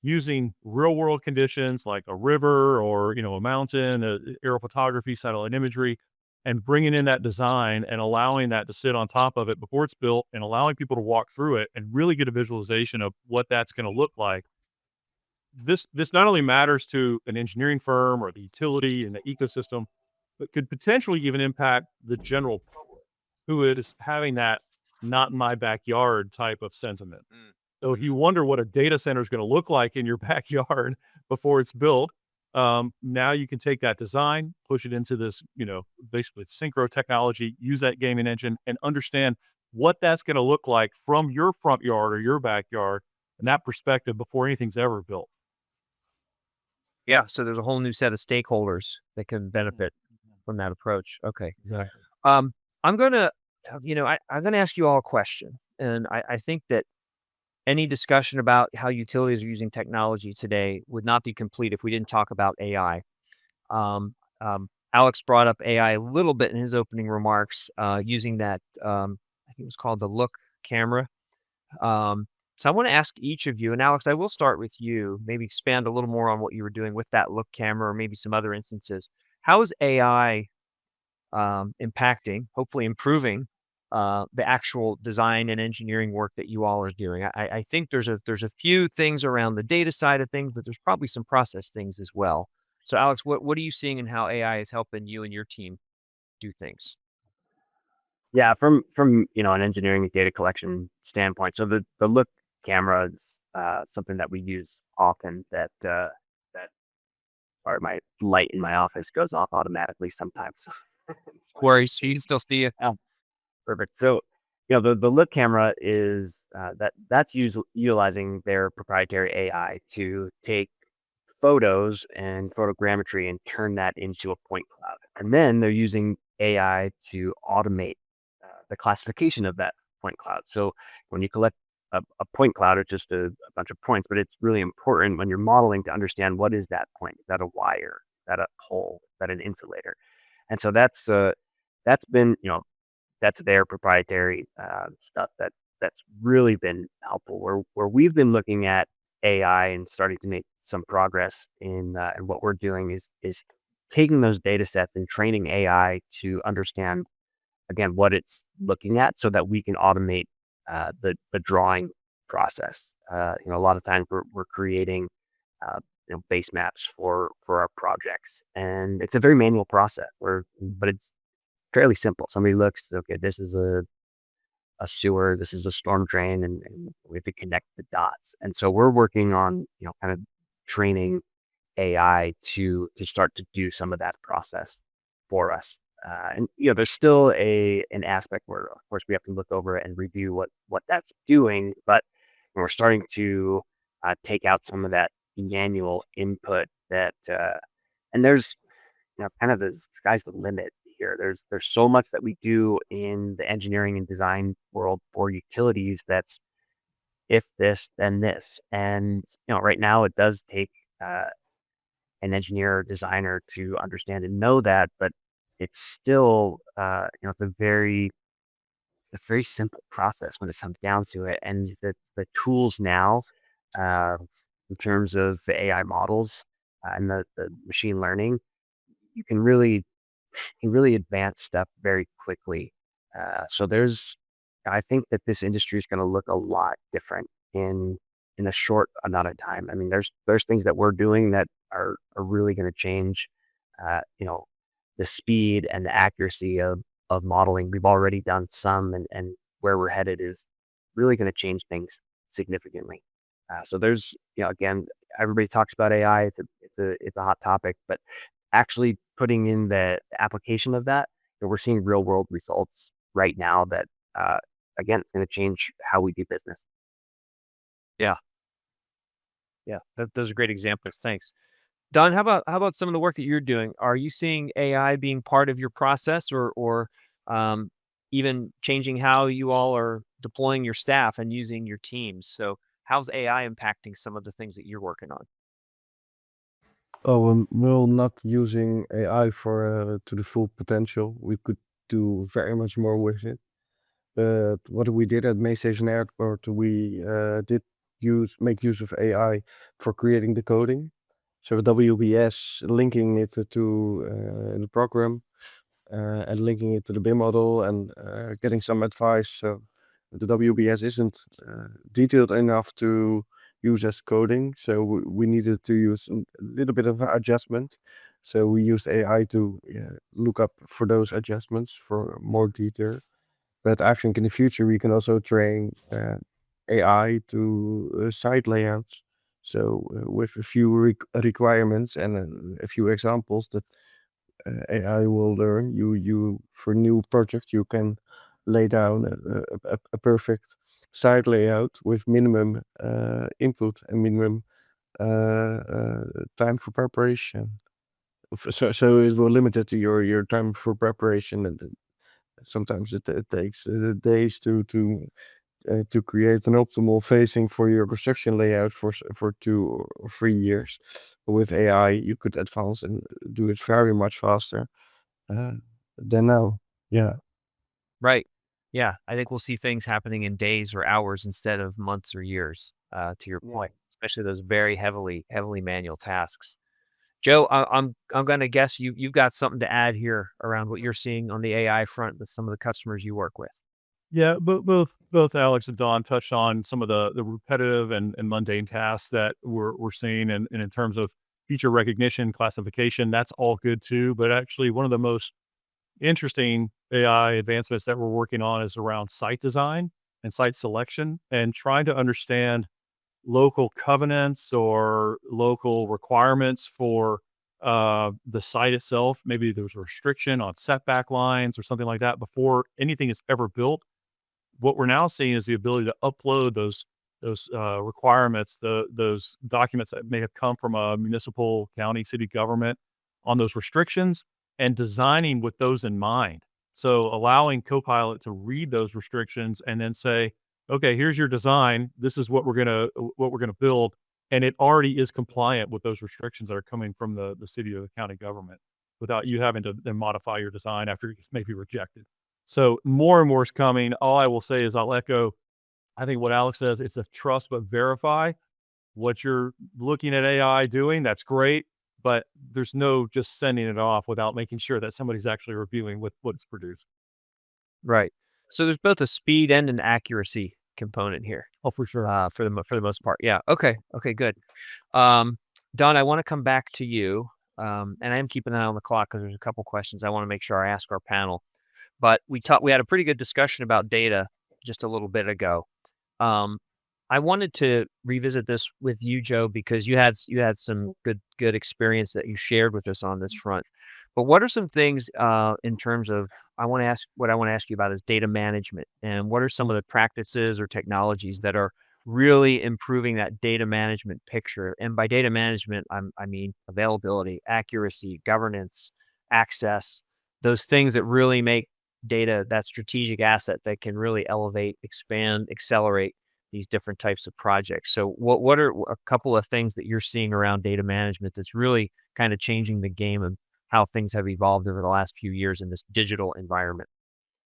using real world conditions like a river or a mountain, aerial photography, satellite imagery, and bringing in that design and allowing that to sit on top of it before it's built, and allowing people to walk through it and really get a visualization of what that's going to look like. This not only matters to an engineering firm or the utility and the ecosystem, but could potentially even impact the general public who is having that not in my backyard type of sentiment. Mm. So if you wonder what a data center is going to look like in your backyard before it's built, now you can take that design, push it into this, basically synchro technology, use that gaming engine, and understand what that's going to look like from your front yard or your backyard and that perspective before anything's ever built. Yeah, so there's a whole new set of stakeholders that can benefit from that approach. Okay. Exactly. I'm gonna, I'm gonna ask you all a question, and I think that any discussion about how utilities are using technology today would not be complete if we didn't talk about AI. Alex brought up AI a little bit in his opening remarks, using that, I think it was called the Look camera. So I want to ask each of you, and Alex, I will start with you, maybe expand a little more on what you were doing with that Look camera or maybe some other instances. How is AI impacting, hopefully improving, the actual design and engineering work that you all are doing? I think there's a few things around the data side of things, but there's probably some process things as well. So, Alex, what are you seeing in how AI is helping you and your team do things? Yeah, from an engineering and data collection standpoint. So the look camera is something that we use often. That or my light in my office goes off automatically sometimes. Worries, you can still see it. Oh, perfect. So the look camera is that's utilizing their proprietary AI to take photos and photogrammetry and turn that into a point cloud. And then they're using AI to automate the classification of that point cloud. So when you collect a point cloud, it's just a bunch of points, but it's really important when you're modeling to understand what is that point? Is that a wire? Is that a pole? Is that an insulator? And so that's been, that's their proprietary stuff that's really been helpful. Where we've been looking at AI and starting to make some progress in what we're doing is taking those data sets and training AI to understand again what it's looking at, so that we can automate the drawing process. A lot of times we're creating base maps for our projects, and it's a very manual process. But it's fairly simple. Somebody looks, okay, this is a sewer, this is a storm drain, and we have to connect the dots. And so we're working on, kind of training AI to start to do some of that process for us. And there's still an aspect where, of course, we have to look over it and review what that's doing, but we're starting to take out some of that manual input and there's kind of the sky's the limit here. There's so much that we do in the engineering and design world for utilities that's if this, then this. And right now it does take uh, an engineer or designer to understand and know that, but it's still it's a very simple process when it comes down to it. And the tools now, uh, in terms of the AI models and the machine learning, you can really advance stuff very quickly. I think that this industry is going to look a lot different in a short amount of time. I mean, there's things that we're doing that are really going to change, uh, you know, the speed and the accuracy of modeling. We've already done some, and where we're headed is really going to change things significantly. So again, everybody talks about AI. It's a hot topic, but actually putting in the application of that, we're seeing real world results right now that, uh, again, it's going to change how we do business. Yeah. Yeah. Those are great examples. Thanks. Don, how about some of the work that you're doing? Are you seeing AI being part of your process or um, even changing how you all are deploying your staff and using your teams? So how's AI impacting some of the things that you're working on? Oh, we're not using AI for to the full potential. We could do very much more with it. But what we did at May Station Airport, we did make use of AI for creating the coding. So WBS linking it to the program and linking it to the BIM model and getting some advice. So the WBS isn't detailed enough to use as coding, so we needed to use a little bit of adjustment. So we used AI to look up for those adjustments for more detail. But I think in the future we can also train AI to site layouts. So with a few requirements and a few examples that AI will learn. You for new projects you can lay down a perfect site layout with minimum input and minimum time for preparation. So it will limit it to your time for preparation, and sometimes it takes days to create an optimal facing for your construction layout for 2 or 3 years. With AI, you could advance and do it very much faster than now. Yeah. Right. Yeah. I think we'll see things happening in days or hours instead of months or years, to your Yeah. point, especially those very heavily manual tasks. Joe, I'm gonna guess you've got something to add here around what you're seeing on the AI front with some of the customers you work with. Yeah, but both Alex and Don touched on some of the repetitive and mundane tasks that we're seeing, and in terms of feature recognition, classification, that's all good too. But actually, one of the most interesting AI advancements that we're working on is around site design and site selection, and trying to understand local covenants or local requirements for the site itself. Maybe there's a restriction on setback lines or something like that before anything is ever built. What we're now seeing is the ability to upload those requirements, those documents that may have come from a municipal, county, city government on those restrictions, and designing with those in mind. So allowing Copilot to read those restrictions and then say, "Okay, here's your design. This is what we're gonna build," and it already is compliant with those restrictions that are coming from the city or the county government, without you having to then modify your design after it's maybe rejected. So more and more is coming. All I will say is I'll echo, I think what Alex says, it's a trust but verify. what you're looking at AI doing, that's great, but there's no just sending it off without making sure that somebody's actually reviewing what it's produced. Right. So there's both a speed and an accuracy component here, Oh, for sure. for the most part. Yeah. Okay. Okay. Good. Um, Don, I want to come back to you, and I am keeping an eye on the clock because there's a couple questions I want to make sure I ask our panel. But we had a pretty good discussion about data just a little bit ago. Um, I wanted to revisit this with you, Joe, because you had some good experience that you shared with us on this front. But what are some things in terms of I want to ask you about is data management, and what are some of the practices or technologies that are really improving that data management picture? And by data management, I mean availability, accuracy, governance, access, those things that really make data that strategic asset that can really elevate, expand, accelerate these different types of projects. So what are a couple of things that you're seeing around data management that's really kind of changing the game of how things have evolved over the last few years in this digital environment?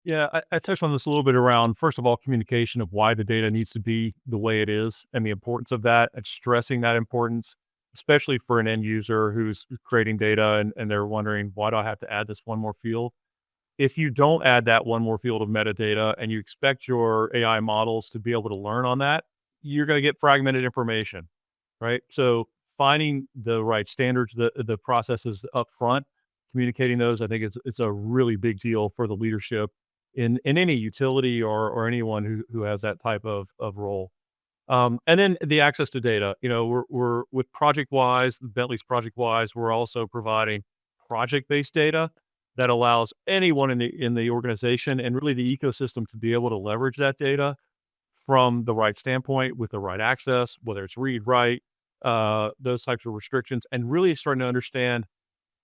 Yeah, I touched on this a little bit around, first of all, communication of why the data needs to be the way it is and the importance of that and stressing that importance, especially for an end user who's creating data and they're wondering, why do I have to add this one more field? If you don't add that one more field of metadata and you expect your AI models to be able to learn on that, you're going to get fragmented information, right? So finding the right standards, the processes up front, communicating those, I think it's a really big deal for the leadership in any utility or anyone who has that type of role. And then the access to data, we're with ProjectWise, Bentley's ProjectWise, we're also providing project-based data that allows anyone in the organization and really the ecosystem to be able to leverage that data from the right standpoint with the right access, whether it's read, write, those types of restrictions, and really starting to understand,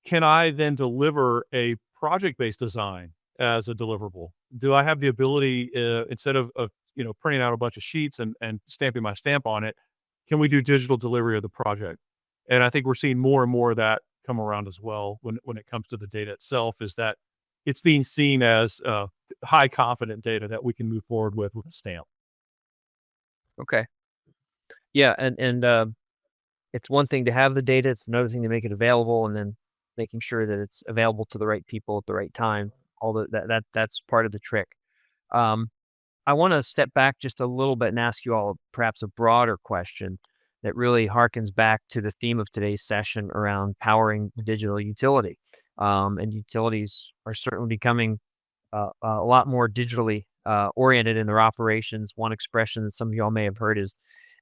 can I then deliver a project-based design as a deliverable? Do I have the ability, instead of printing out a bunch of sheets and stamping my stamp on it, can we do digital delivery of the project? And I think we're seeing more and more of that come around as well when it comes to the data itself, is that it's being seen as high confident data that we can move forward with a stamp. Okay. Yeah, and it's one thing to have the data, it's another thing to make it available, and then making sure that it's available to the right people at the right time. All that's part of the trick. Um, I want to step back just a little bit and ask you all perhaps a broader question that really harkens back to the theme of today's session around powering the digital utility. And utilities are certainly becoming a lot more digitally oriented in their operations. One expression that some of y'all may have heard is,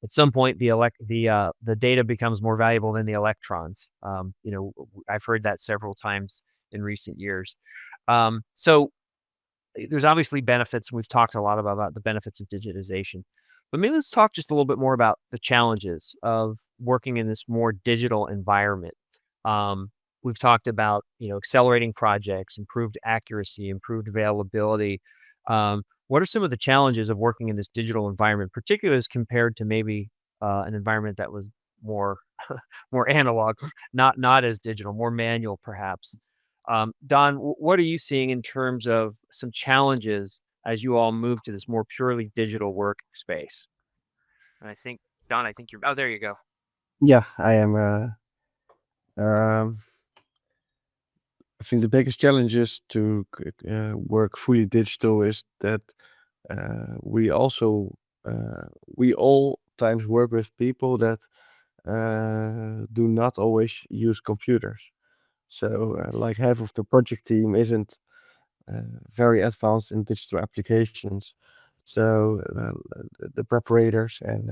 at some point, the data becomes more valuable than the electrons. I've heard that several times in recent years. So there's obviously benefits. We've talked a lot about the benefits of digitization, but maybe let's talk just a little bit more about the challenges of working in this more digital environment. We've talked about, accelerating projects, improved accuracy, improved availability. What are some of the challenges of working in this digital environment, particularly as compared to maybe an environment that was more more analog, not as digital, more manual, perhaps? Don, what are you seeing in terms of some challenges as you all move to this more purely digital workspace? And I think, Don, I think you're. Oh, there you go. Yeah, I am. Um, I think the biggest challenge is to work fully digital is that we also we all times work with people that do not always use computers. So, like half of the project team isn't very advanced in digital applications. So, the preparators and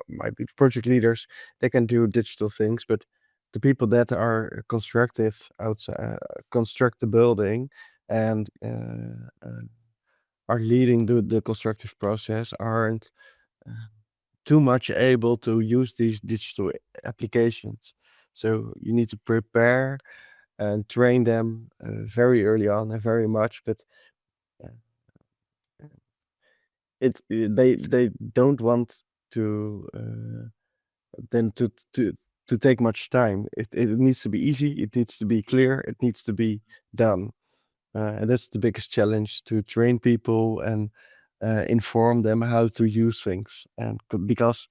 might be project leaders, they can do digital things, but the people that are constructive outside, construct the building and are leading the constructive process aren't uh, too much able to use these digital applications. So you need to prepare and train them very early on and very much, but uh, they don't want to then to take much time. It needs to be easy. It needs to be clear. It needs to be done. And that's the biggest challenge, to train people and inform them how to use things. And because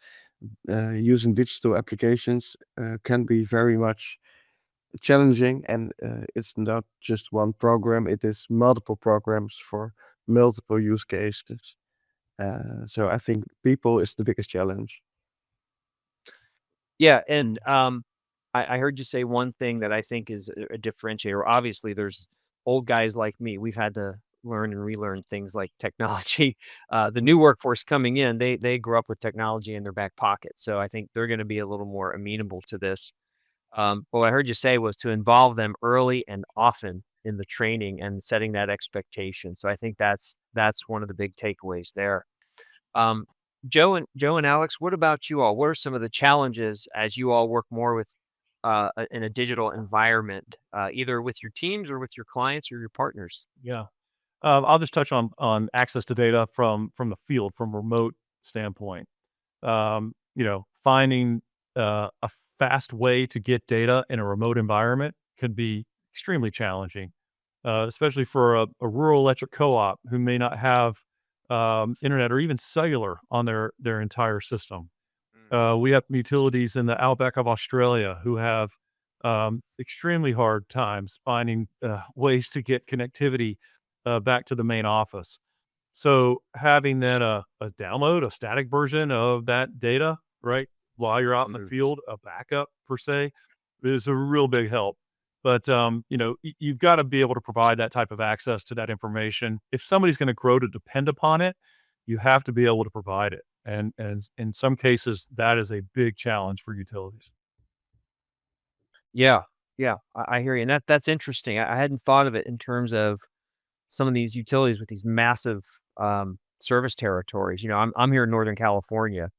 using digital applications can be very much challenging, and it's not just one program, it is multiple programs for multiple use cases. So I think people is the biggest challenge. Yeah, and I heard you say one thing that I think is a differentiator. Obviously, there's old guys like me. We've had to learn and relearn things like technology. The new workforce coming in, they grew up with technology in their back pocket, so I think they're going to be a little more amenable to this. But what I heard you say was to involve them early and often in the training and setting that expectation. So I think that's one of the big takeaways there. Um, Joe and Alex, what about you all? What are some of the challenges as you all work more with in a digital environment, either with your teams or with your clients or your partners? Yeah. I'll just touch on access to data from the field, from remote standpoint. Finding a fast way to get data in a remote environment can be extremely challenging, especially for a rural electric co-op who may not have internet or even cellular on their entire system. We have utilities in the outback of Australia who have extremely hard times finding ways to get connectivity back to the main office. So having then a download, a static version of that data, right, while you're out in the field, a backup per se, is a real big help. But you've got to be able to provide that type of access to that information. If somebody's going to grow to depend upon it, you have to be able to provide it. And in some cases, that is a big challenge for utilities. Yeah, yeah, I hear you, and that's interesting. I hadn't thought of it in terms of some of these utilities with these massive service territories. I'm here in Northern California,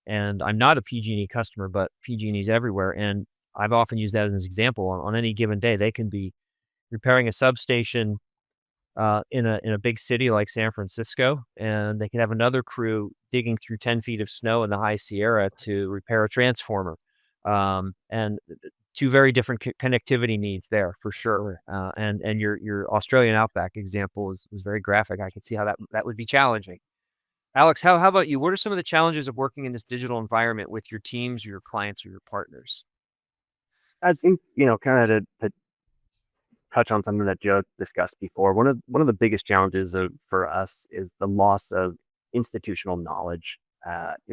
and I'm not a PG&E customer, but PG&E's everywhere, and I've often used that as an example. On any given day, they can be repairing a substation in a big city like San Francisco, and they can have another crew digging through 10 feet of snow in the high Sierra to repair a transformer. And two very different connectivity needs there for sure. And your Australian Outback example was very graphic. I could see how that would be challenging. Alex, how about you? What are some of the challenges of working in this digital environment with your teams, or your clients, or your partners? I think, kind of to touch on something that Joe discussed before. One of the biggest challenges for us is the loss of institutional knowledge.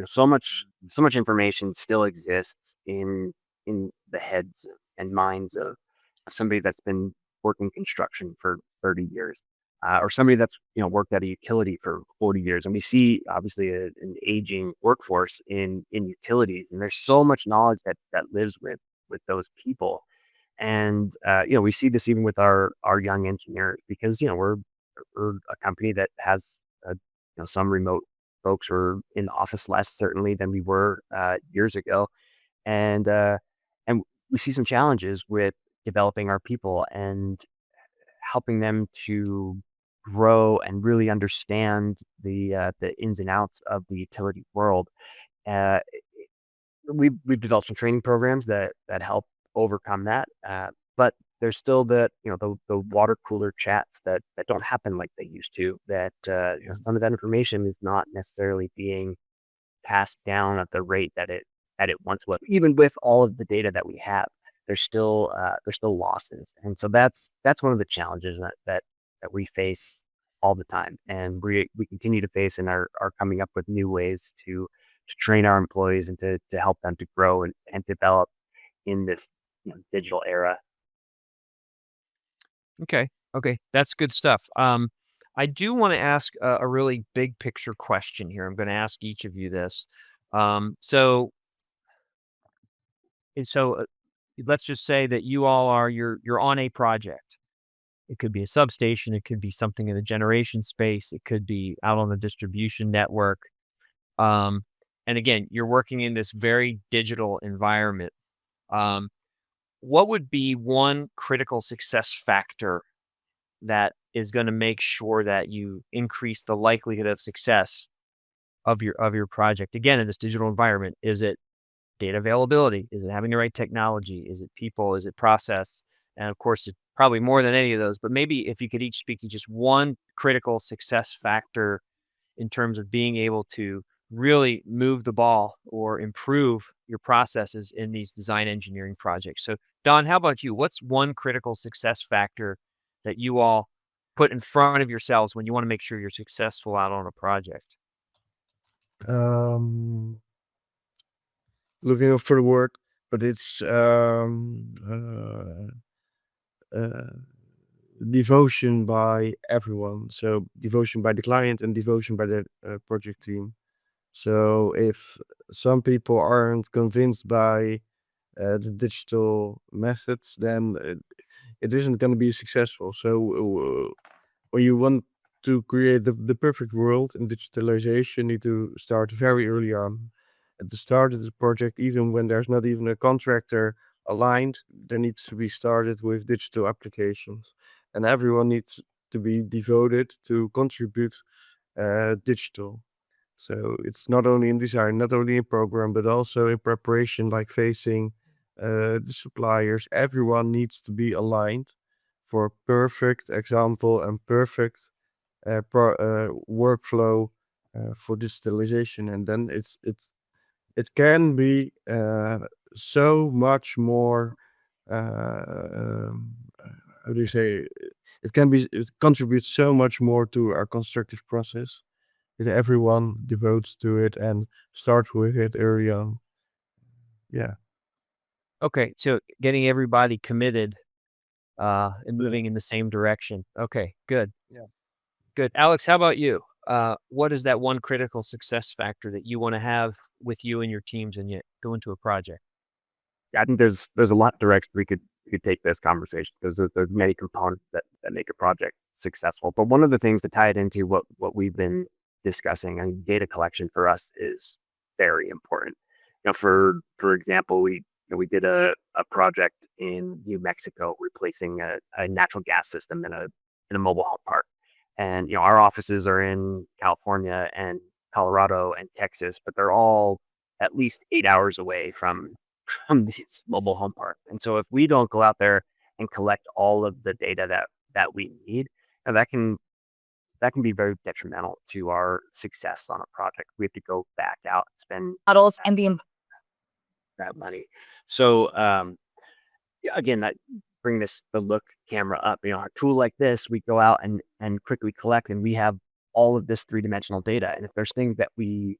So much information still exists in the heads and minds of somebody that's been working construction for 30 years, or somebody that's worked at a utility for 40 years. And we see obviously an aging workforce in utilities, and there's so much knowledge that lives with those people. And we see this even with our young engineers, because we're a company that has some remote folks. We're in the office less certainly than we were years ago, and and we see some challenges with developing our people and helping them to grow and really understand the ins and outs of the utility world. Uh, we've developed some training programs that help overcome that. But there's still the water cooler chats that don't happen like they used to. That some of that information is not necessarily being passed down at the rate that it once was. Even with all of the data that we have, there's still losses, and so that's one of the challenges that we face all the time, and we continue to face, and are coming up with new ways to train our employees and to help them to grow and develop in this digital era. Okay. Okay. That's good stuff. I do want to ask a really big picture question here. I'm going to ask each of you this. So let's just say that you all you're on a project. It could be a substation. It could be something in the generation space. It could be out on the distribution network. Um, and again, you're working in this very digital environment. Um, what would be one critical success factor that is gonna make sure that you increase the likelihood of success of your project? Again, in this digital environment, is it data availability? Is it having the right technology? Is it people? Is it process? And of course, it's probably more than any of those, but maybe if you could each speak to just one critical success factor in terms of being able to really move the ball or improve your processes in these design engineering projects. So, Don, how about you? What's one critical success factor that you all put in front of yourselves when you want to make sure you're successful out on a project? Um, Looking up for the word, but it's devotion by everyone. So devotion by the client and devotion by the project team. So if some people aren't convinced by the digital methods, then it isn't going to be successful. So when you want to create the perfect world in digitalization, you need to start very early on. At the start of the project, even when there's not even a contractor aligned, there needs to be started with digital applications. And everyone needs to be devoted to contribute digital. So it's not only in design, not only in program, but also in preparation, like facing the suppliers. Everyone needs to be aligned for a perfect example and perfect workflow for digitalization. And then it can be so much more. How do you say? It contributes so much more to our constructive process if everyone devotes to it and starts with it early on. Yeah. Okay, so getting everybody committed and Yeah. moving in the same direction. Okay, good. Yeah. Good. Alex, how about you? What is that one critical success factor that you want to have with you and your teams and yet go into a project? I think there's a lot of directions we could take this conversation because there's many components that make a project successful. But one of the things to tie it into what we've been discussing, and data collection for us is very important. For example, we did a project in New Mexico replacing a natural gas system in a mobile home park. And our offices are in California and Colorado and Texas, but they're all at least 8 hours away from these mobile home parks. And so if we don't go out there and collect all of the data that we need, and that can be very detrimental to our success on a project. We have to go back out and spend models and the that money. So yeah, again, that bring the look camera up. A tool like this, we go out and quickly collect, and we have all of this three-dimensional data. And if there's things that we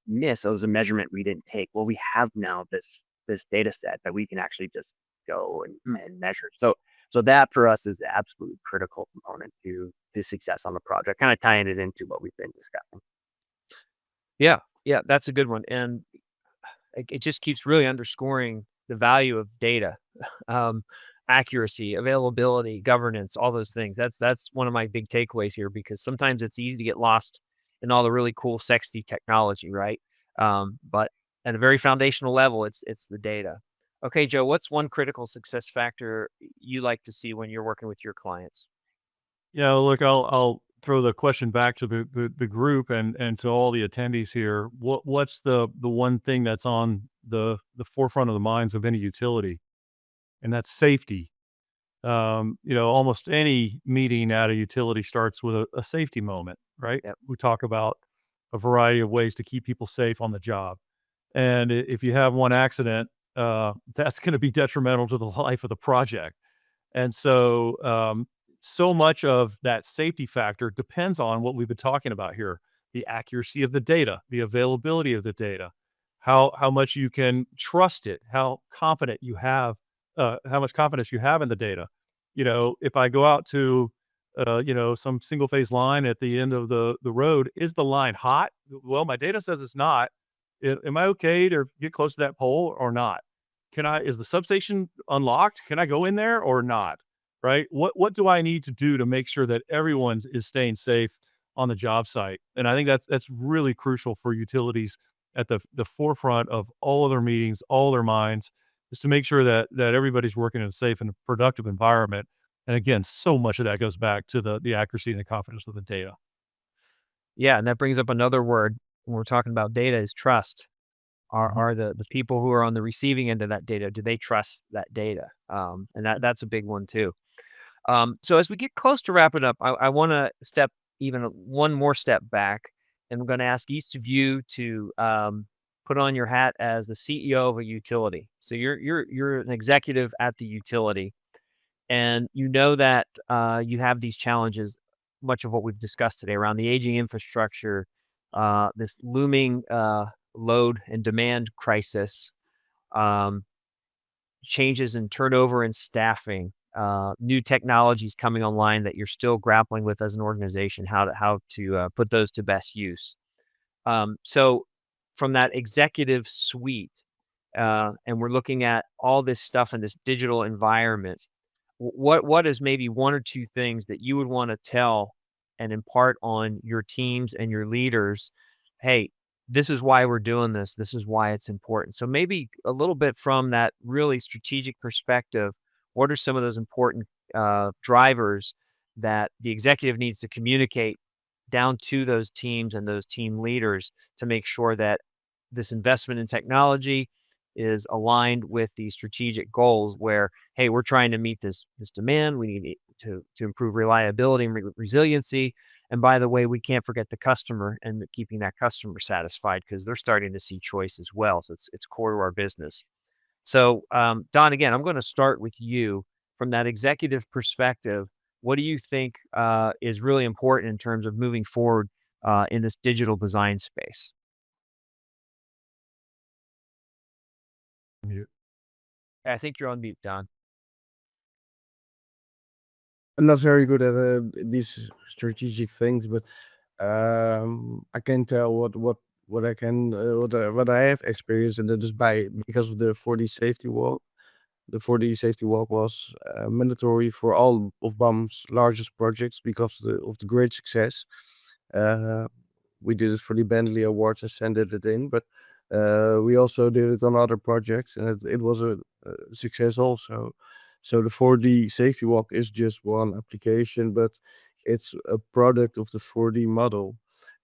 miss, as a measurement we didn't take, well, we have now this data set that we can actually just go and measure. So that for us is the absolute critical component to success on the project, kind of tying it into what we've been discussing. Yeah, yeah, that's a good one. And it just keeps really underscoring the value of data, um, accuracy, availability, governance, all those things. That's one of my big takeaways here because sometimes it's easy to get lost in all the really cool, sexy technology, right? But at a very foundational level, it's the data. Okay, Joe, what's one critical success factor you like to see when you're working with your clients? Yeah, look, I'll throw the question back to the group and to all the attendees here. What's the one thing that's on the forefront of the minds of any utility, and that's safety. Almost any meeting at a utility starts with a safety moment, right? Yep. We talk about a variety of ways to keep people safe on the job. And if you have one accident, that's going to be detrimental to the life of the project. And so much of that safety factor depends on what we've been talking about here: the accuracy of the data, the availability of the data, how much you can trust it, how much confidence you have in the data. If I go out to some single phase line at the end of the road, is the line hot? Well, my data says it's not. Am I okay to get close to that pole or not? Is the substation unlocked? Can I go in there or not? Right? What do I need to do to make sure that everyone is staying safe on the job site? And I think that's really crucial for utilities at the forefront of all of their meetings, all their minds, is to make sure that everybody's working in a safe and productive environment. And again, so much of that goes back to the accuracy and the confidence of the data. Yeah, and that brings up another word when we're talking about data is trust. Mhm. Are the people who are on the receiving end of that data, do they trust that data? And that's a big one too. So as we get close to wrapping up, I want to step even one more step back and I'm going to ask each of you to put on your hat as the CEO of a utility. So you're an executive at the utility, and you know that you have these challenges, much of what we've discussed today around the aging infrastructure, this looming load and demand crisis, um, changes in turnover and staffing, new technologies coming online that you're still grappling with as an organization, how to put those to best use. So from that executive suite, and we're looking at all this stuff in this digital environment, what is maybe one or two things that you would want to tell and impart on your teams and your leaders? Hey, this is why we're doing this. This is why it's important. So maybe a little bit from that really strategic perspective, what are some of those important drivers that the executive needs to communicate down to those teams and those team leaders to make sure that this investment in technology is aligned with the strategic goals where, hey, we're trying to meet this demand. We need to improve reliability and resiliency. And by the way, we can't forget the customer and keeping that customer satisfied because they're starting to see choice as well. So it's core to our business. So, Don, again, I'm going to start with you from that executive perspective. What do you think is really important in terms of moving forward in this digital design space? Mute. I think you're on mute, Don. I'm not very good at these strategic things, but I can tell what I can what I have experienced, and that is because of the 4D safety walk. The 4D safety walk was mandatory for all of BAM's largest projects because of the great success. Uh, we did it for the Bentley Awards and sent it in, but we also did it on other projects, and it was a success also. So the 4D safety walk is just one application, but it's a product of the 4D model,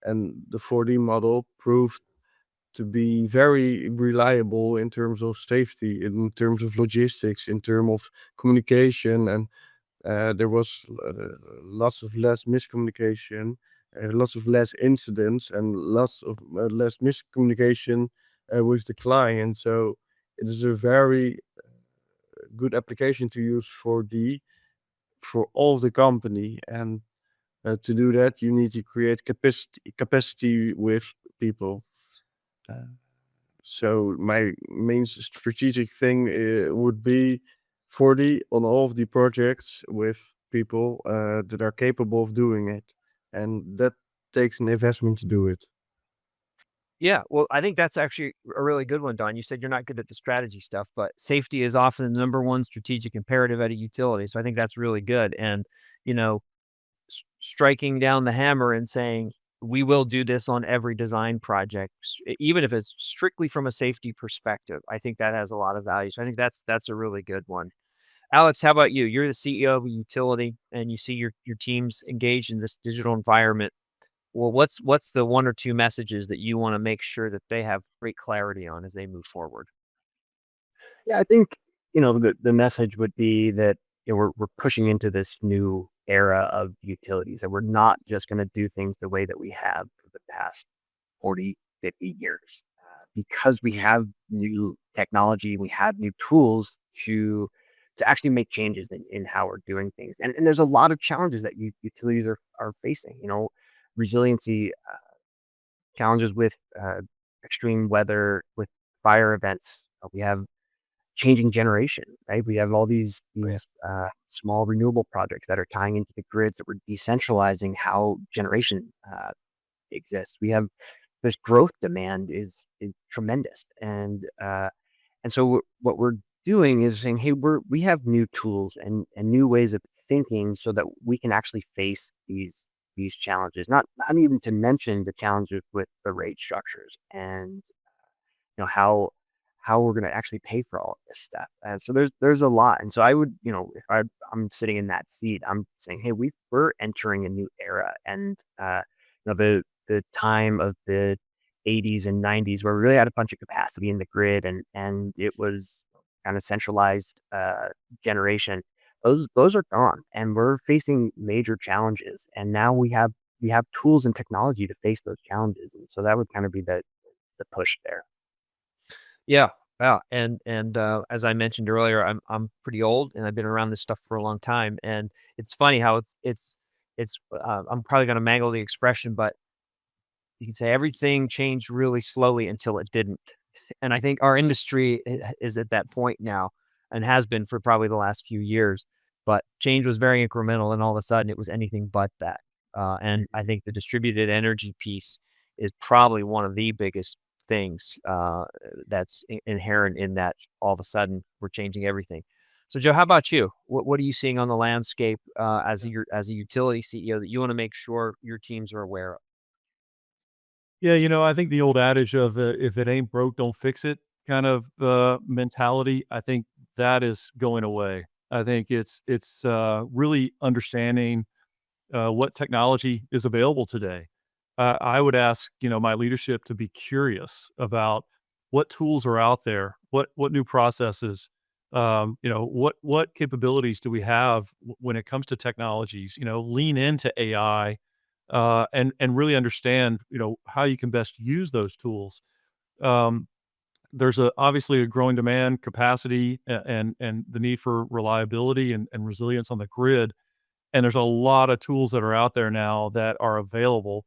and the 4D model proved to be very reliable in terms of safety, in terms of logistics, in terms of communication, and there was lots of less miscommunication, lots of less incidents, and lots of less miscommunication with the client. So it is a very good application to use for all the company, and to do that you need to create capacity with people. Uh, so my main strategic thing would be 40 on all of the projects with people that are capable of doing it, and that takes an investment to do it. Yeah, well, I think that's actually a really good one, Don. You said you're not good at the strategy stuff, but safety is often the number one strategic imperative at a utility. So I think that's really good. And, you know, striking down the hammer and saying, we will do this on every design project, even if it's strictly from a safety perspective. I think that has a lot of value. So I think that's a really good one. Alex, how about you? You're the CEO of a utility and you see your teams engaged in this digital environment. Well, what's the one or two messages that you want to make sure that they have great clarity on as they move forward? Yeah, I think, the message would be that, we're pushing into this new era of utilities, and we're not just going to do things the way that we have for the past 40, 50 years. Because we have new technology, we have new tools to actually make changes in how we're doing things. And there's a lot of challenges that utilities are facing, resiliency, challenges with extreme weather, with fire events. We have changing generation, right? We have all these small renewable projects that are tying into the grids, that we're decentralizing how generation exists. We have this growth demand is tremendous, and so what we're doing is saying, hey, we have new tools and new ways of thinking so that we can actually face these challenges. Not even to mention the challenges with the rate structures and how we're going to actually pay for all of this stuff. And so there's a lot. And so I would, if I'm sitting in that seat, I'm saying, hey, we're entering a new era, and the time of the 80s and 90s where we really had a bunch of capacity in the grid, and it was kind of centralized generation. Those are gone, and we're facing major challenges. And now we have we have tools and technology to face those challenges. And so that would kind of be the push there. Yeah, yeah, and as I mentioned earlier, I'm pretty old and I've been around this stuff for a long time, and it's funny how I'm probably gonna mangle the expression, but you can say everything changed really slowly until it didn't. And I think our industry is at that point now and has been for probably the last few years. But change was very incremental, and all of a sudden it was anything but that. And I think the distributed energy piece is probably one of the biggest things that's inherent in that. All of a sudden, we're changing everything. So, Joe, how about you? What are you seeing on the landscape as a utility CEO that you want to make sure your teams are aware of? Yeah, I think the old adage of, "If it ain't broke, don't fix it," kind of, mentality, I think that is going away. I think it's really understanding, what technology is available today. I would ask, my leadership to be curious about what tools are out there, what new processes, what capabilities do we have when it comes to technologies, lean into AI, and really understand, how you can best use those tools. Um, there's obviously a growing demand, capacity, and the need for reliability and resilience on the grid. And there's a lot of tools that are out there now that are available.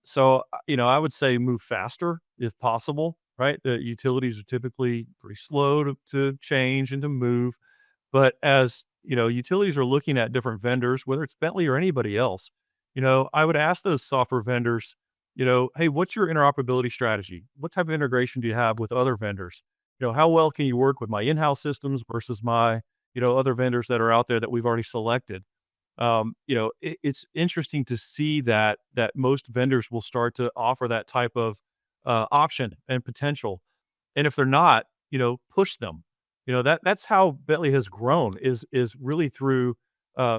So, I would say move faster if possible, right? The utilities are typically pretty slow to change and to move. But as utilities are looking at different vendors, whether it's Bentley or anybody else, I would ask those software vendors, hey, what's your interoperability strategy? What type of integration do you have with other vendors? How well can you work with my in-house systems versus my, other vendors that are out there that we've already selected? It's interesting to see that most vendors will start to offer that type of option and potential. And if they're not, push them. That's how Bentley has grown is really through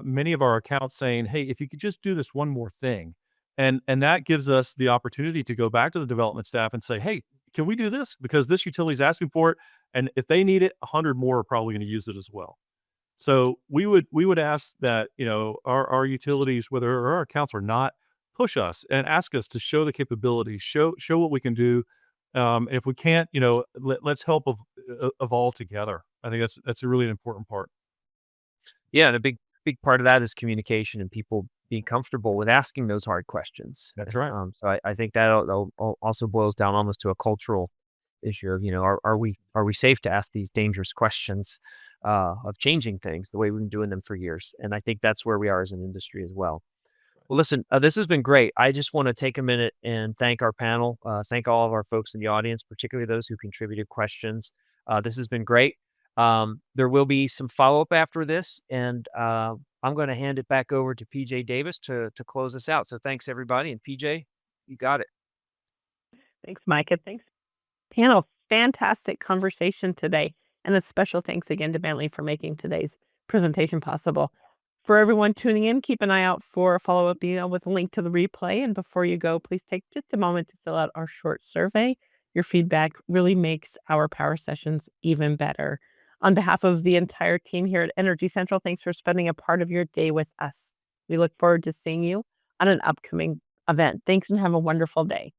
many of our accounts saying, "Hey, if you could just do this one more thing," and that gives us the opportunity to go back to the development staff and say, "Hey, can we do this? Because this utility is asking for it, and if they need it, 100 more are probably going to use it as well." So we would ask that, our utilities, whether our accounts or not, push us and ask us to show the capabilities, show what we can do. If we can't, let's help evolve together. I think that's a really important part. Yeah, and a big part of that is communication and people being comfortable with asking those hard questions. That's right. So I think that also boils down almost to a cultural issue of, are we safe to ask these dangerous questions of changing things the way we've been doing them for years? And I think that's where we are as an industry as well. Well, listen, this has been great. I just want to take a minute and thank our panel, thank all of our folks in the audience, particularly those who contributed questions. This has been great. There will be some follow-up after this, and I'm going to hand it back over to PJ Davis to close us out. So thanks, everybody. And PJ, you got it. Thanks, Micah. Thanks, panel. Fantastic conversation today. And a special thanks again to Bentley for making today's presentation possible. For everyone tuning in, keep an eye out for a follow-up email with a link to the replay. And before you go, please take just a moment to fill out our short survey. Your feedback really makes our power sessions even better. On behalf of the entire team here at Energy Central, thanks for spending a part of your day with us. We look forward to seeing you on an upcoming event. Thanks and have a wonderful day.